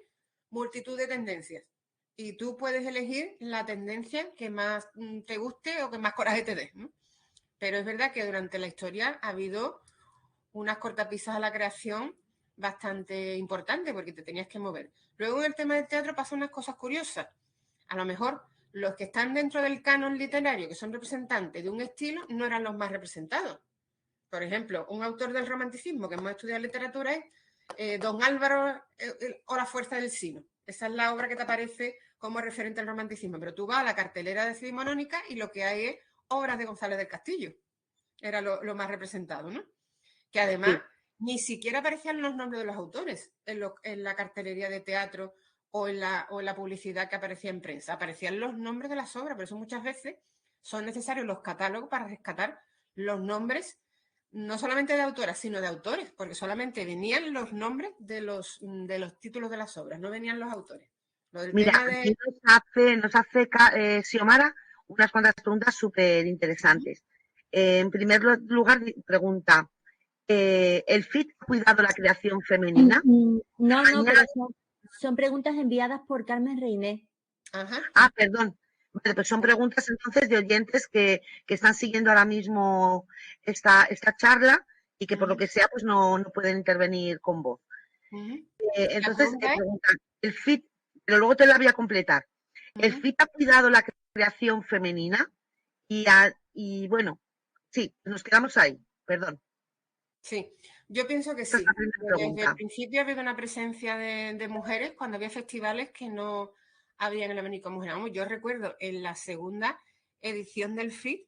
S2: multitud de tendencias y tú puedes elegir la tendencia que más te guste o que más coraje te dé, ¿no? Pero es verdad que durante la historia ha habido unas cortapisas a la creación bastante importantes porque te tenías que mover. Luego en el tema del teatro pasan unas cosas curiosas. A lo mejor los que están dentro del canon literario, que son representantes de un estilo, no eran los más representados. Por ejemplo, un autor del romanticismo que hemos estudiado literatura es Don Álvaro o La fuerza del sino. Esa es la obra que te aparece como referente al romanticismo. Pero tú vas a la cartelera decimonónica y lo que hay es obras de González del Castillo. Era lo más representado, ¿no? Que además ni siquiera aparecían los nombres de los autores en la cartelería de teatro o en la publicidad que aparecía en prensa. Aparecían los nombres de las obras, por eso muchas veces son necesarios los catálogos para rescatar los nombres, no solamente de autoras, sino de autores, porque solamente venían los nombres de los títulos de las obras, no venían los autores.
S1: Mira, aquí nos hace Xiomara unas cuantas preguntas súper interesantes. En primer lugar, pregunta, ¿el FIT ha cuidado la creación femenina?
S3: No, pero son preguntas enviadas por Carmen Reiné.
S2: Ajá.
S1: Ah, perdón. Vale, pues son preguntas entonces de oyentes que están siguiendo ahora mismo esta charla y que por lo que sea pues no pueden intervenir con voz. Entonces, preguntan, el FIT, pero luego te la voy a completar. ¿El FIT ha cuidado la creación femenina? Y bueno, sí, nos quedamos ahí, perdón.
S2: Sí, yo pienso que sí. Desde el principio ha habido una presencia de mujeres cuando había festivales que no habían el abanico mujer. Yo recuerdo en la segunda edición del FIT,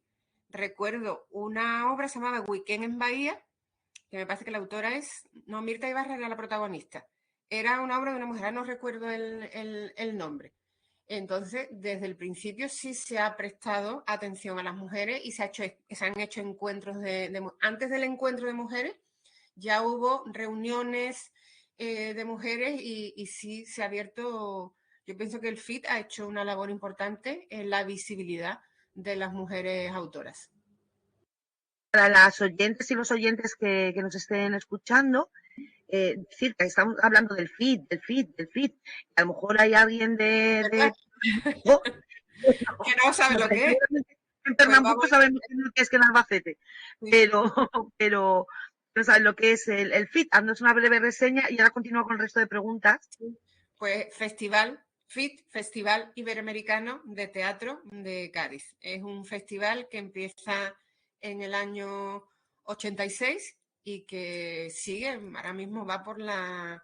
S2: recuerdo una obra que se llamaba Weekend en Bahía, que me parece que la autora es, no, Mirta Ibarra era la protagonista. Era una obra de una mujer, no recuerdo el nombre. Entonces, desde el principio sí se ha prestado atención a las mujeres y se han hecho encuentros antes del encuentro de mujeres ya hubo reuniones de mujeres y sí se ha abierto. Yo pienso que el FIT ha hecho una labor importante en la visibilidad de las mujeres autoras.
S1: Para las oyentes y los oyentes que nos estén escuchando, decir que estamos hablando del FIT. A lo mejor hay alguien que
S2: no sabe lo que es.
S1: En Pernambuco sabemos que es que en Albacete, sí. pero no saben lo que es el FIT. Haznos una breve reseña y ahora continúo con el resto de preguntas.
S2: Pues FIT, Festival Iberoamericano de Teatro de Cádiz. Es un festival que empieza en el año 86 y que sigue, ahora mismo va por la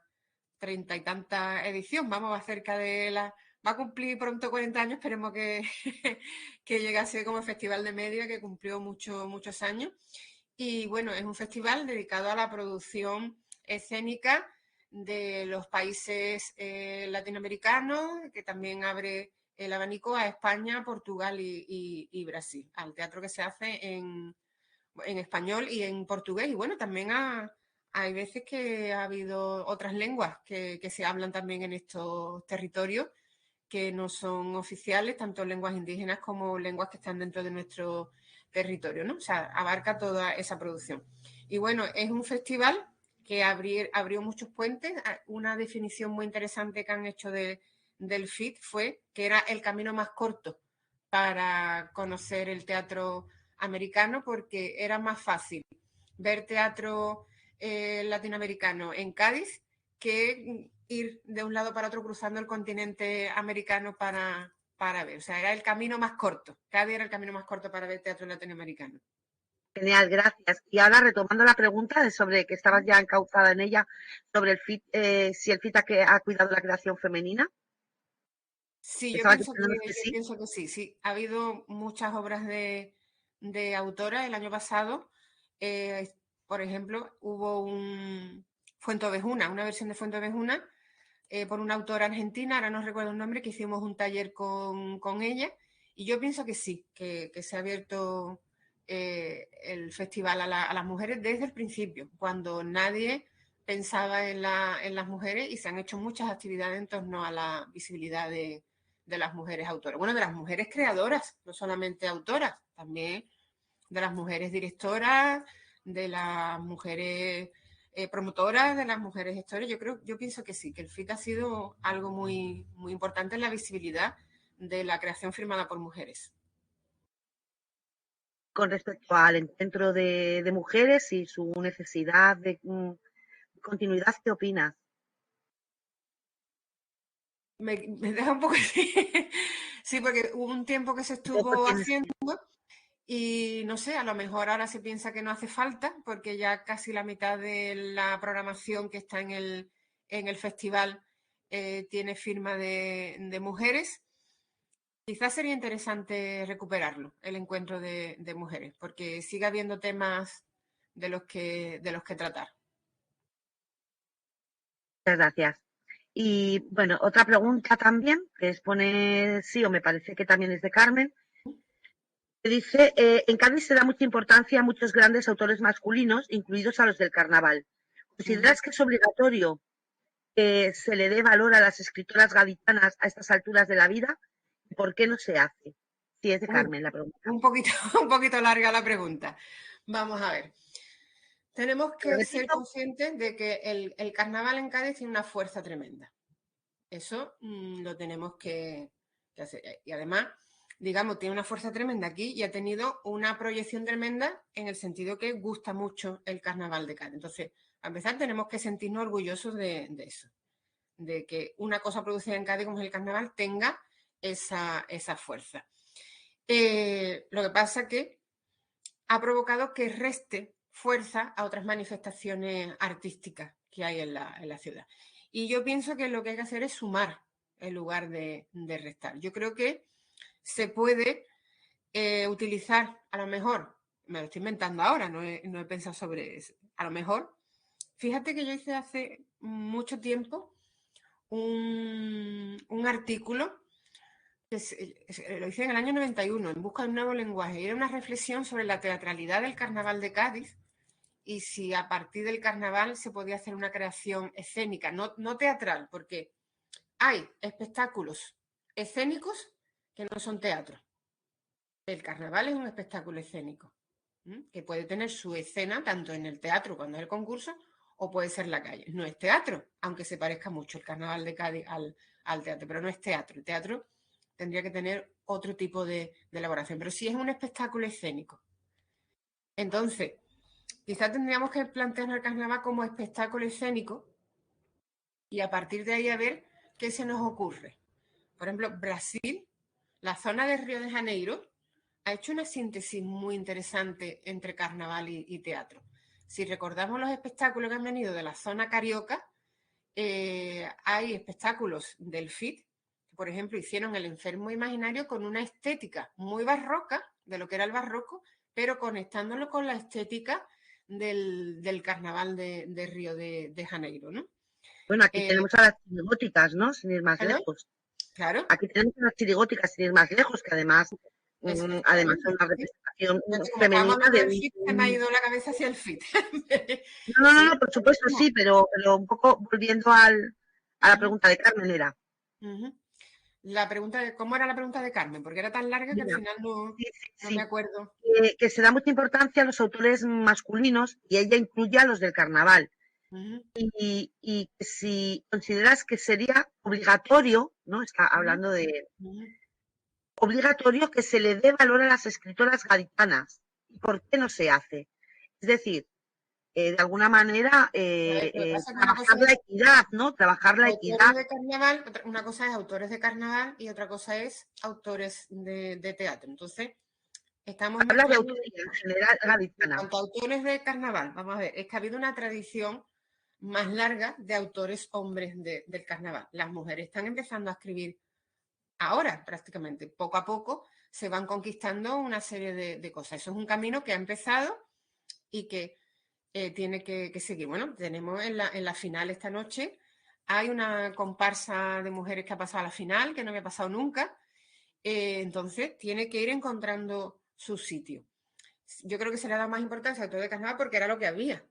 S2: 30 y tanta edición, va cerca de va a cumplir pronto 40 años, esperemos que, que llegue a ser como Festival de Media, que cumplió muchos años. Y bueno, es un festival dedicado a la producción escénica de los países latinoamericanos, que también abre el abanico a España, Portugal y Brasil, al teatro que se hace en español y en portugués. Y bueno, también hay veces que ha habido otras lenguas que se hablan también en estos territorios que no son oficiales, tanto lenguas indígenas como lenguas que están dentro de nuestro territorio, ¿no? O sea, abarca toda esa producción. Y bueno, es un festival que abrió muchos puentes. Una definición muy interesante que han hecho del FIT fue que era el camino más corto para conocer el teatro americano, porque era más fácil ver teatro latinoamericano en Cádiz que ir de un lado para otro cruzando el continente americano para ver. O sea, era el camino más corto. Cádiz era el camino más corto para ver teatro latinoamericano.
S1: Genial, gracias. Y ahora retomando la pregunta de sobre que estabas ya encauzada en ella, sobre el FIT, si el FIT ha cuidado la creación femenina.
S2: Sí,
S1: Estabas
S2: yo
S1: diciéndonos que sí.
S2: pienso que sí, sí. Ha habido muchas obras de autoras el año pasado. Por ejemplo, hubo un Fuenteovejuna, una versión de Fuenteovejuna por una autora argentina, ahora no recuerdo el nombre, que hicimos un taller con ella. Y yo pienso que sí, que se ha abierto el festival a las mujeres desde el principio, cuando nadie pensaba en las mujeres, y se han hecho muchas actividades en torno a la visibilidad de las mujeres autoras. Bueno, de las mujeres creadoras, no solamente autoras, también de las mujeres directoras, de las mujeres promotoras, de las mujeres gestores. Yo pienso que sí, que el FIT ha sido algo muy, muy importante en la visibilidad de la creación firmada por mujeres.
S1: Con respecto al encuentro de mujeres y su necesidad de continuidad, ¿qué opinas?
S2: Me deja un poco así. Sí, porque hubo un tiempo que se estuvo haciendo y no sé, a lo mejor ahora se piensa que no hace falta, porque ya casi la mitad de la programación que está en el festival tiene firma de mujeres. Quizás sería interesante recuperarlo, el encuentro de mujeres, porque sigue habiendo temas de los que tratar.
S1: Muchas gracias. Y bueno, otra pregunta también, que expone, sí, o me parece que también es de Carmen, que dice, en Cádiz se da mucha importancia a muchos grandes autores masculinos, incluidos a los del carnaval. ¿Consideras que es obligatorio que se le dé valor a las escritoras gaditanas a estas alturas de la vida? ¿Por qué no se hace? Sí, es de Carmen la pregunta.
S2: Un poquito larga la pregunta. Vamos a ver. Tenemos que ser conscientes de que el carnaval en Cádiz tiene una fuerza tremenda. Eso lo tenemos que hacer. Y además, digamos, tiene una fuerza tremenda aquí y ha tenido una proyección tremenda en el sentido que gusta mucho el carnaval de Cádiz. Entonces, a empezar, tenemos que sentirnos orgullosos de eso, de que una cosa producida en Cádiz como es el carnaval tenga esa fuerza. Lo que pasa es que ha provocado que reste fuerza a otras manifestaciones artísticas que hay en la ciudad. Y yo pienso que lo que hay que hacer es sumar en lugar de restar. Yo creo que se puede utilizar, a lo mejor, me lo estoy inventando ahora, no he pensado sobre eso, a lo mejor, fíjate que yo hice hace mucho tiempo un artículo lo hice en el año 91, en busca de un nuevo lenguaje. Era una reflexión sobre la teatralidad del carnaval de Cádiz y si a partir del carnaval se podía hacer una creación escénica, no teatral, porque hay espectáculos escénicos que no son teatro. El carnaval es un espectáculo escénico, que puede tener su escena tanto en el teatro cuando es el concurso o puede ser la calle. No es teatro, aunque se parezca mucho el carnaval de Cádiz al teatro, pero no es teatro. El teatro tendría que tener otro tipo de elaboración, pero sí es un espectáculo escénico. Entonces, quizás tendríamos que plantearnos el carnaval como espectáculo escénico y a partir de ahí a ver qué se nos ocurre. Por ejemplo, Brasil, la zona de Río de Janeiro, ha hecho una síntesis muy interesante entre carnaval y teatro. Si recordamos los espectáculos que han venido de la zona carioca, hay espectáculos del FIT por ejemplo, hicieron El enfermo imaginario con una estética muy barroca, de lo que era el barroco, pero conectándolo con la estética del carnaval de Río de Janeiro, ¿no?
S1: Bueno, aquí tenemos a las chirigóticas, ¿no? Sin ir más
S2: ¿Perdón?
S1: lejos.
S2: Claro.
S1: Aquí tenemos a las chirigóticas, sin ir más lejos, que además son una representación
S2: Como
S1: femenina
S2: estábamos hablando
S1: de
S2: del fit, se me ha ido la cabeza hacia el fit.
S1: No, por supuesto sí, pero un poco volviendo a la pregunta de Carmen era.
S2: La pregunta de, ¿cómo era la pregunta de Carmen? Porque era tan larga que al final no me acuerdo.
S1: Que se da mucha importancia a los autores masculinos y ella incluye a los del carnaval. Y que si consideras que sería obligatorio, ¿no? Está hablando de obligatorio que se le dé valor a las escritoras gaditanas. ¿Y por qué no se hace? Es decir, de alguna manera trabajar la equidad, ¿no? Trabajar la equidad.
S2: De carnaval, una cosa es autores de carnaval y otra cosa es autores de teatro. Entonces, estamos
S1: habla de autoría en general gaditana.
S2: En cuanto a autores de carnaval, vamos a ver, es que ha habido una tradición más larga de autores hombres del carnaval. Las mujeres están empezando a escribir ahora, prácticamente. Poco a poco se van conquistando una serie de cosas. Eso es un camino que ha empezado y que tiene que seguir. Bueno, tenemos en la final esta noche, hay una comparsa de mujeres que ha pasado a la final, que no había pasado nunca. Entonces, tiene que ir encontrando su sitio. Yo creo que se le ha dado más importancia al autor de carnaval porque era lo que había,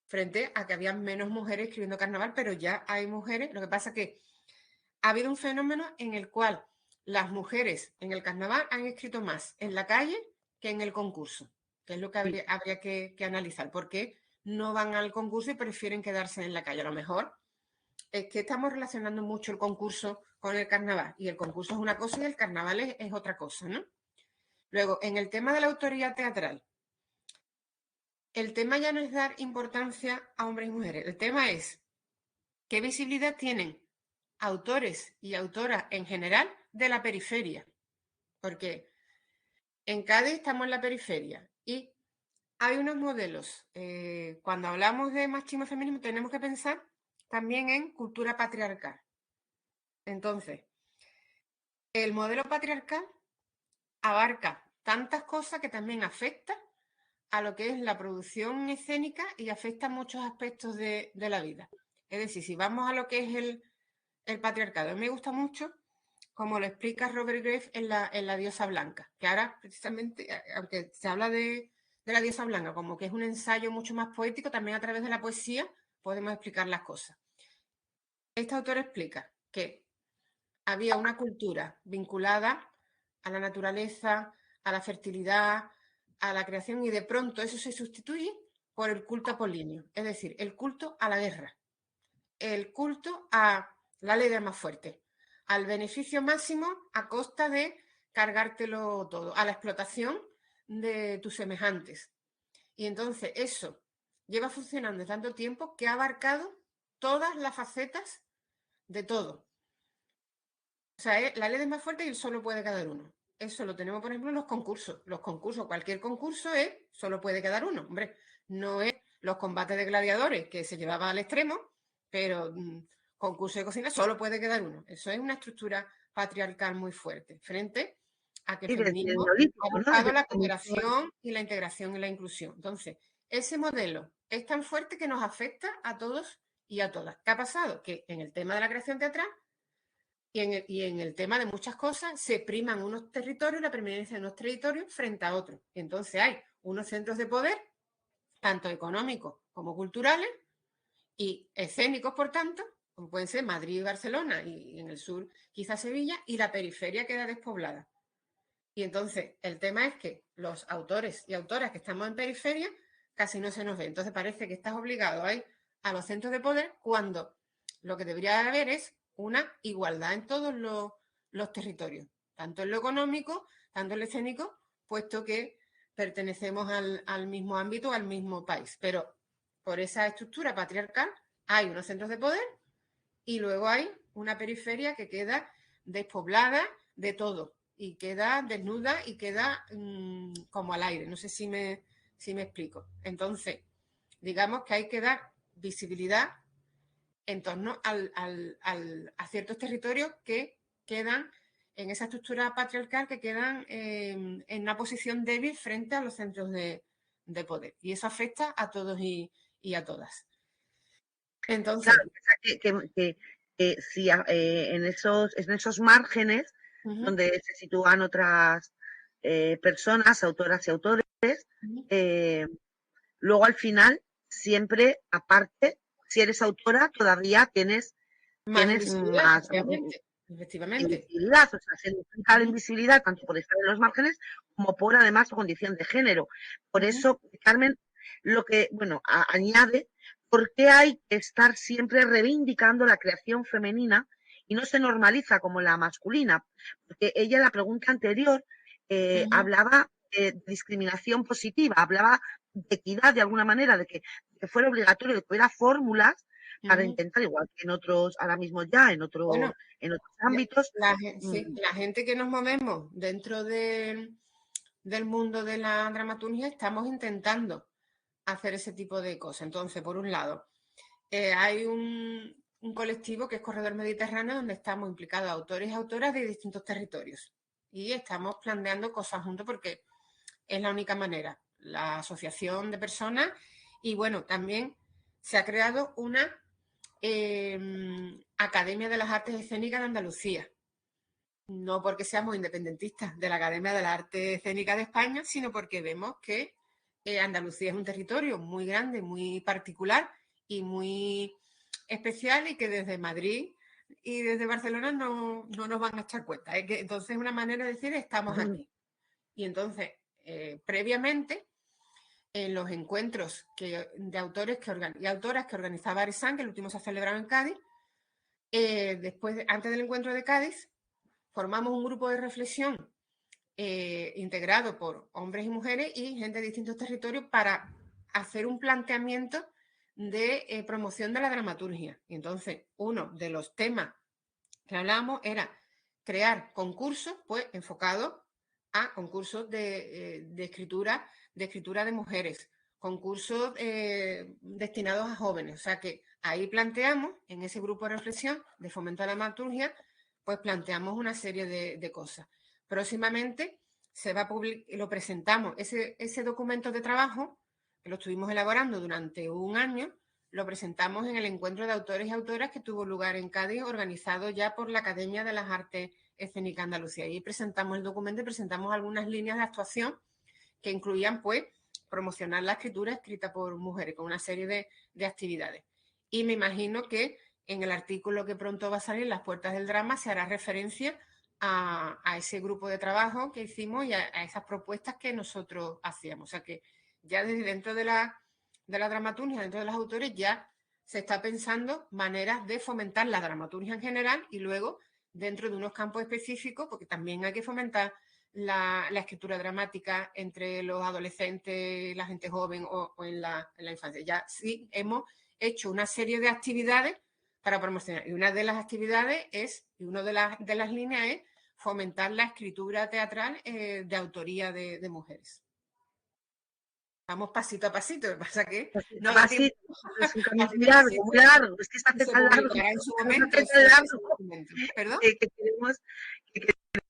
S2: frente a que había menos mujeres escribiendo carnaval, pero ya hay mujeres. Lo que pasa es que ha habido un fenómeno en el cual las mujeres en el carnaval han escrito más en la calle que en el concurso, que es lo que habría que analizar. ¿Por qué no van al concurso y prefieren quedarse en la calle? A lo mejor es que estamos relacionando mucho el concurso con el carnaval, y el concurso es una cosa y el carnaval es otra cosa, ¿no? Luego, en el tema de la autoría teatral, el tema ya no es dar importancia a hombres y mujeres, el tema es qué visibilidad tienen autores y autoras en general de la periferia, porque en Cádiz estamos en la periferia y hay unos modelos. Cuando hablamos de machismo feminismo tenemos que pensar también en cultura patriarcal. Entonces, el modelo patriarcal abarca tantas cosas que también afecta a lo que es la producción escénica y afecta muchos aspectos de la vida. Es decir, si vamos a lo que es el patriarcado, me gusta mucho como lo explica Robert Graves en la diosa blanca, que ahora precisamente, aunque se habla de la diosa blanca como que es un ensayo mucho más poético, también a través de la poesía podemos explicar las cosas. Este autor explica que había una cultura vinculada a la naturaleza, a la fertilidad, a la creación, y de pronto eso se sustituye por el culto apolíneo, es decir, el culto a la guerra, el culto a la ley del más fuerte, al beneficio máximo a costa de cargártelo todo, a la explotación de tus semejantes. Y entonces eso lleva funcionando tanto tiempo que ha abarcado todas las facetas de todo. O sea, la ley del más fuerte y solo puede quedar uno. Eso lo tenemos, por ejemplo, en los concursos. Los concursos, cualquier concurso es solo puede quedar uno. Hombre, no es los combates de gladiadores que se llevaba al extremo, pero concurso de cocina solo puede quedar uno. Eso es una estructura patriarcal muy fuerte, frente a que el feminismo ha buscado la cooperación y la integración y la inclusión. Entonces, ese modelo es tan fuerte que nos afecta a todos y a todas. ¿Qué ha pasado? Que en el tema de la creación teatral y en el tema de muchas cosas se priman unos territorios, la preeminencia de unos territorios frente a otros. Entonces hay unos centros de poder, tanto económicos como culturales y escénicos, por tanto, como pueden ser Madrid y Barcelona, y en el sur quizás Sevilla, y la periferia queda despoblada. Y entonces el tema es que los autores y autoras que estamos en periferia casi no se nos ve. Entonces parece que estás obligado a ir a los centros de poder cuando lo que debería haber es una igualdad en todos los territorios, tanto en lo económico, tanto en lo escénico, puesto que pertenecemos al mismo ámbito, al mismo país. Pero por esa estructura patriarcal hay unos centros de poder y luego hay una periferia que queda despoblada de todo y queda desnuda y queda como al aire. No sé si me explico. Entonces, digamos que hay que dar visibilidad en torno a ciertos territorios que quedan en esa estructura patriarcal, que quedan en una posición débil frente a los centros de poder. Y eso afecta a todos y a todas. Entonces,
S1: claro, que si en esos márgenes donde se sitúan otras personas, autoras y autores, luego al final, siempre, aparte, si eres autora, todavía tienes más
S2: efectivamente.
S1: Invisibilidad, o sea, se duplica la invisibilidad tanto por estar en los márgenes como por además su condición de género. Por eso, Carmen, lo que, bueno, añade, ¿por qué hay que estar siempre reivindicando la creación femenina y no se normaliza como la masculina? Porque ella en la pregunta anterior hablaba de discriminación positiva, hablaba de equidad de alguna manera, de que fuera obligatorio, de que hubiera fórmulas para intentar, igual que en otros, ahora mismo ya, en otros ámbitos.
S2: La gente que nos movemos dentro del mundo de la dramaturgia estamos intentando hacer ese tipo de cosas. Entonces, por un lado, hay un colectivo que es Corredor Mediterráneo, donde estamos implicados autores y autoras de distintos territorios. Y estamos planteando cosas juntos porque es la única manera. La asociación de personas y, bueno, también se ha creado una Academia de las Artes Escénicas de Andalucía. No porque seamos independentistas de la Academia de las Artes Escénicas de España, sino porque vemos que Andalucía es un territorio muy grande, muy particular y muy especial, y que desde Madrid y desde Barcelona no nos van a echar cuenta. Entonces es una manera de decir estamos aquí. Y entonces, previamente, en los encuentros de autores y autoras que organizaba Aresán, que el último se ha celebrado en Cádiz, antes del encuentro de Cádiz, formamos un grupo de reflexión integrado por hombres y mujeres y gente de distintos territorios para hacer un planteamiento de promoción de la dramaturgia. Y entonces, uno de los temas que hablábamos era crear concursos pues enfocados a concursos de escritura de mujeres, concursos destinados a jóvenes. O sea que ahí planteamos, en ese grupo de reflexión de fomento a la dramaturgia, pues planteamos una serie de cosas. Próximamente se va a lo presentamos, ese documento de trabajo, que lo estuvimos elaborando durante un año, lo presentamos en el encuentro de autores y autoras que tuvo lugar en Cádiz, organizado ya por la Academia de las Artes Escénicas Andalucía. Y presentamos el documento y presentamos algunas líneas de actuación que incluían, pues, promocionar la escritura escrita por mujeres, con una serie de actividades. Y me imagino que en el artículo que pronto va a salir, Las Puertas del Drama, se hará referencia a ese grupo de trabajo que hicimos y a esas propuestas que nosotros hacíamos. O sea que ya desde dentro de la dramaturgia, dentro de los autores, ya se está pensando maneras de fomentar la dramaturgia en general y luego dentro de unos campos específicos, porque también hay que fomentar la escritura dramática entre los adolescentes, la gente joven o en la infancia. Ya sí hemos hecho una serie de actividades para promocionar. Y una de las actividades y una de las líneas es fomentar la escritura teatral de autoría de mujeres. Vamos pasito a pasito, lo que pasa que no da tiempo.
S1: Es un camino muy largo, muy largo. Es que se hace tan largo.
S2: En su momento. ¿Perdón?
S1: Que queremos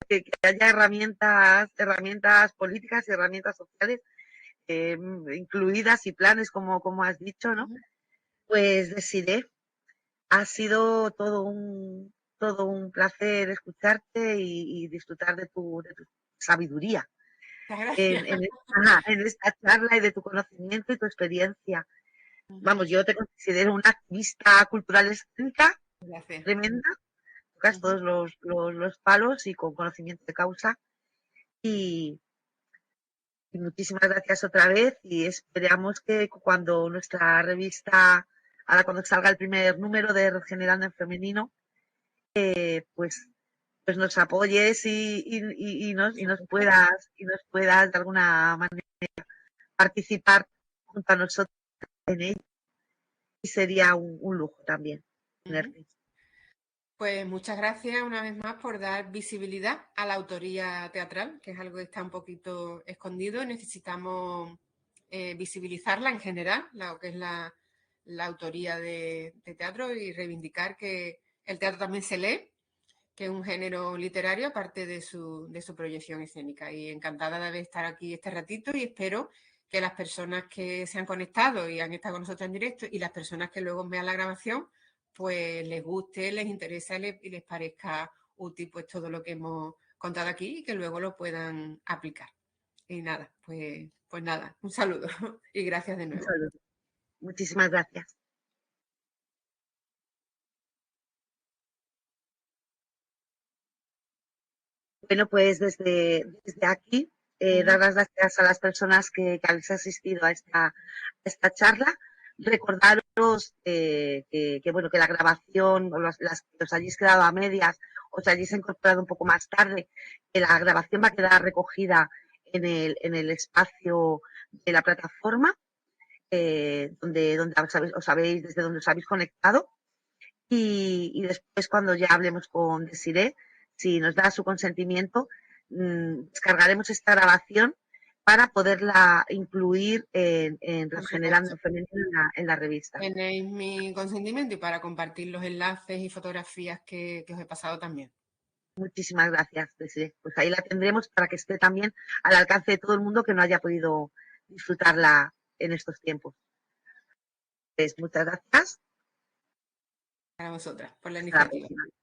S1: que haya herramientas políticas y herramientas sociales incluidas y planes, como has dicho, ¿no? Pues Desiré, ha sido todo un placer escucharte y disfrutar de tu sabiduría en esta charla y de tu conocimiento y tu experiencia. Vamos, yo te considero una activista cultural escénica tremenda, tocas todos los palos y con conocimiento de causa. Y muchísimas gracias otra vez y esperamos que cuando nuestra revista, ahora cuando salga el primer número de Regenerando en Femenino, pues nos apoyes y nos puedas de alguna manera participar junto a nosotros en ello. Y sería un lujo también tenerte.
S2: Pues muchas gracias una vez más por dar visibilidad a la autoría teatral, que es algo que está un poquito escondido. Necesitamos visibilizarla en general, lo que es la la autoría de teatro y reivindicar que el teatro también se lee, que es un género literario aparte de su proyección escénica. Y encantada de estar aquí este ratito y espero que las personas que se han conectado y han estado con nosotros en directo y las personas que luego vean la grabación, pues les guste, les interese y les parezca útil pues todo lo que hemos contado aquí y que luego lo puedan aplicar. Y nada, pues nada, un saludo y gracias de nuevo.
S1: Un saludo. Muchísimas gracias. Bueno, pues desde aquí, dar las gracias a las personas que habéis asistido a esta charla. Recordaros que la grabación, o las que os hayáis quedado a medias, os hayáis incorporado un poco más tarde, que la grabación va a quedar recogida en el espacio de la plataforma, desde donde os habéis conectado. Y después, cuando ya hablemos con Desiree, si nos da su consentimiento, descargaremos esta grabación para poderla incluir en Regenerando Femenino en la revista.
S2: Tenéis mi consentimiento y para compartir los enlaces y fotografías que os he pasado también.
S1: Muchísimas gracias, Desiree. Pues ahí la tendremos para que esté también al alcance de todo el mundo que no haya podido disfrutarla en estos tiempos. Pues muchas gracias.
S2: Para vosotras, por la
S1: Hasta la
S2: iniciativa.
S1: próxima.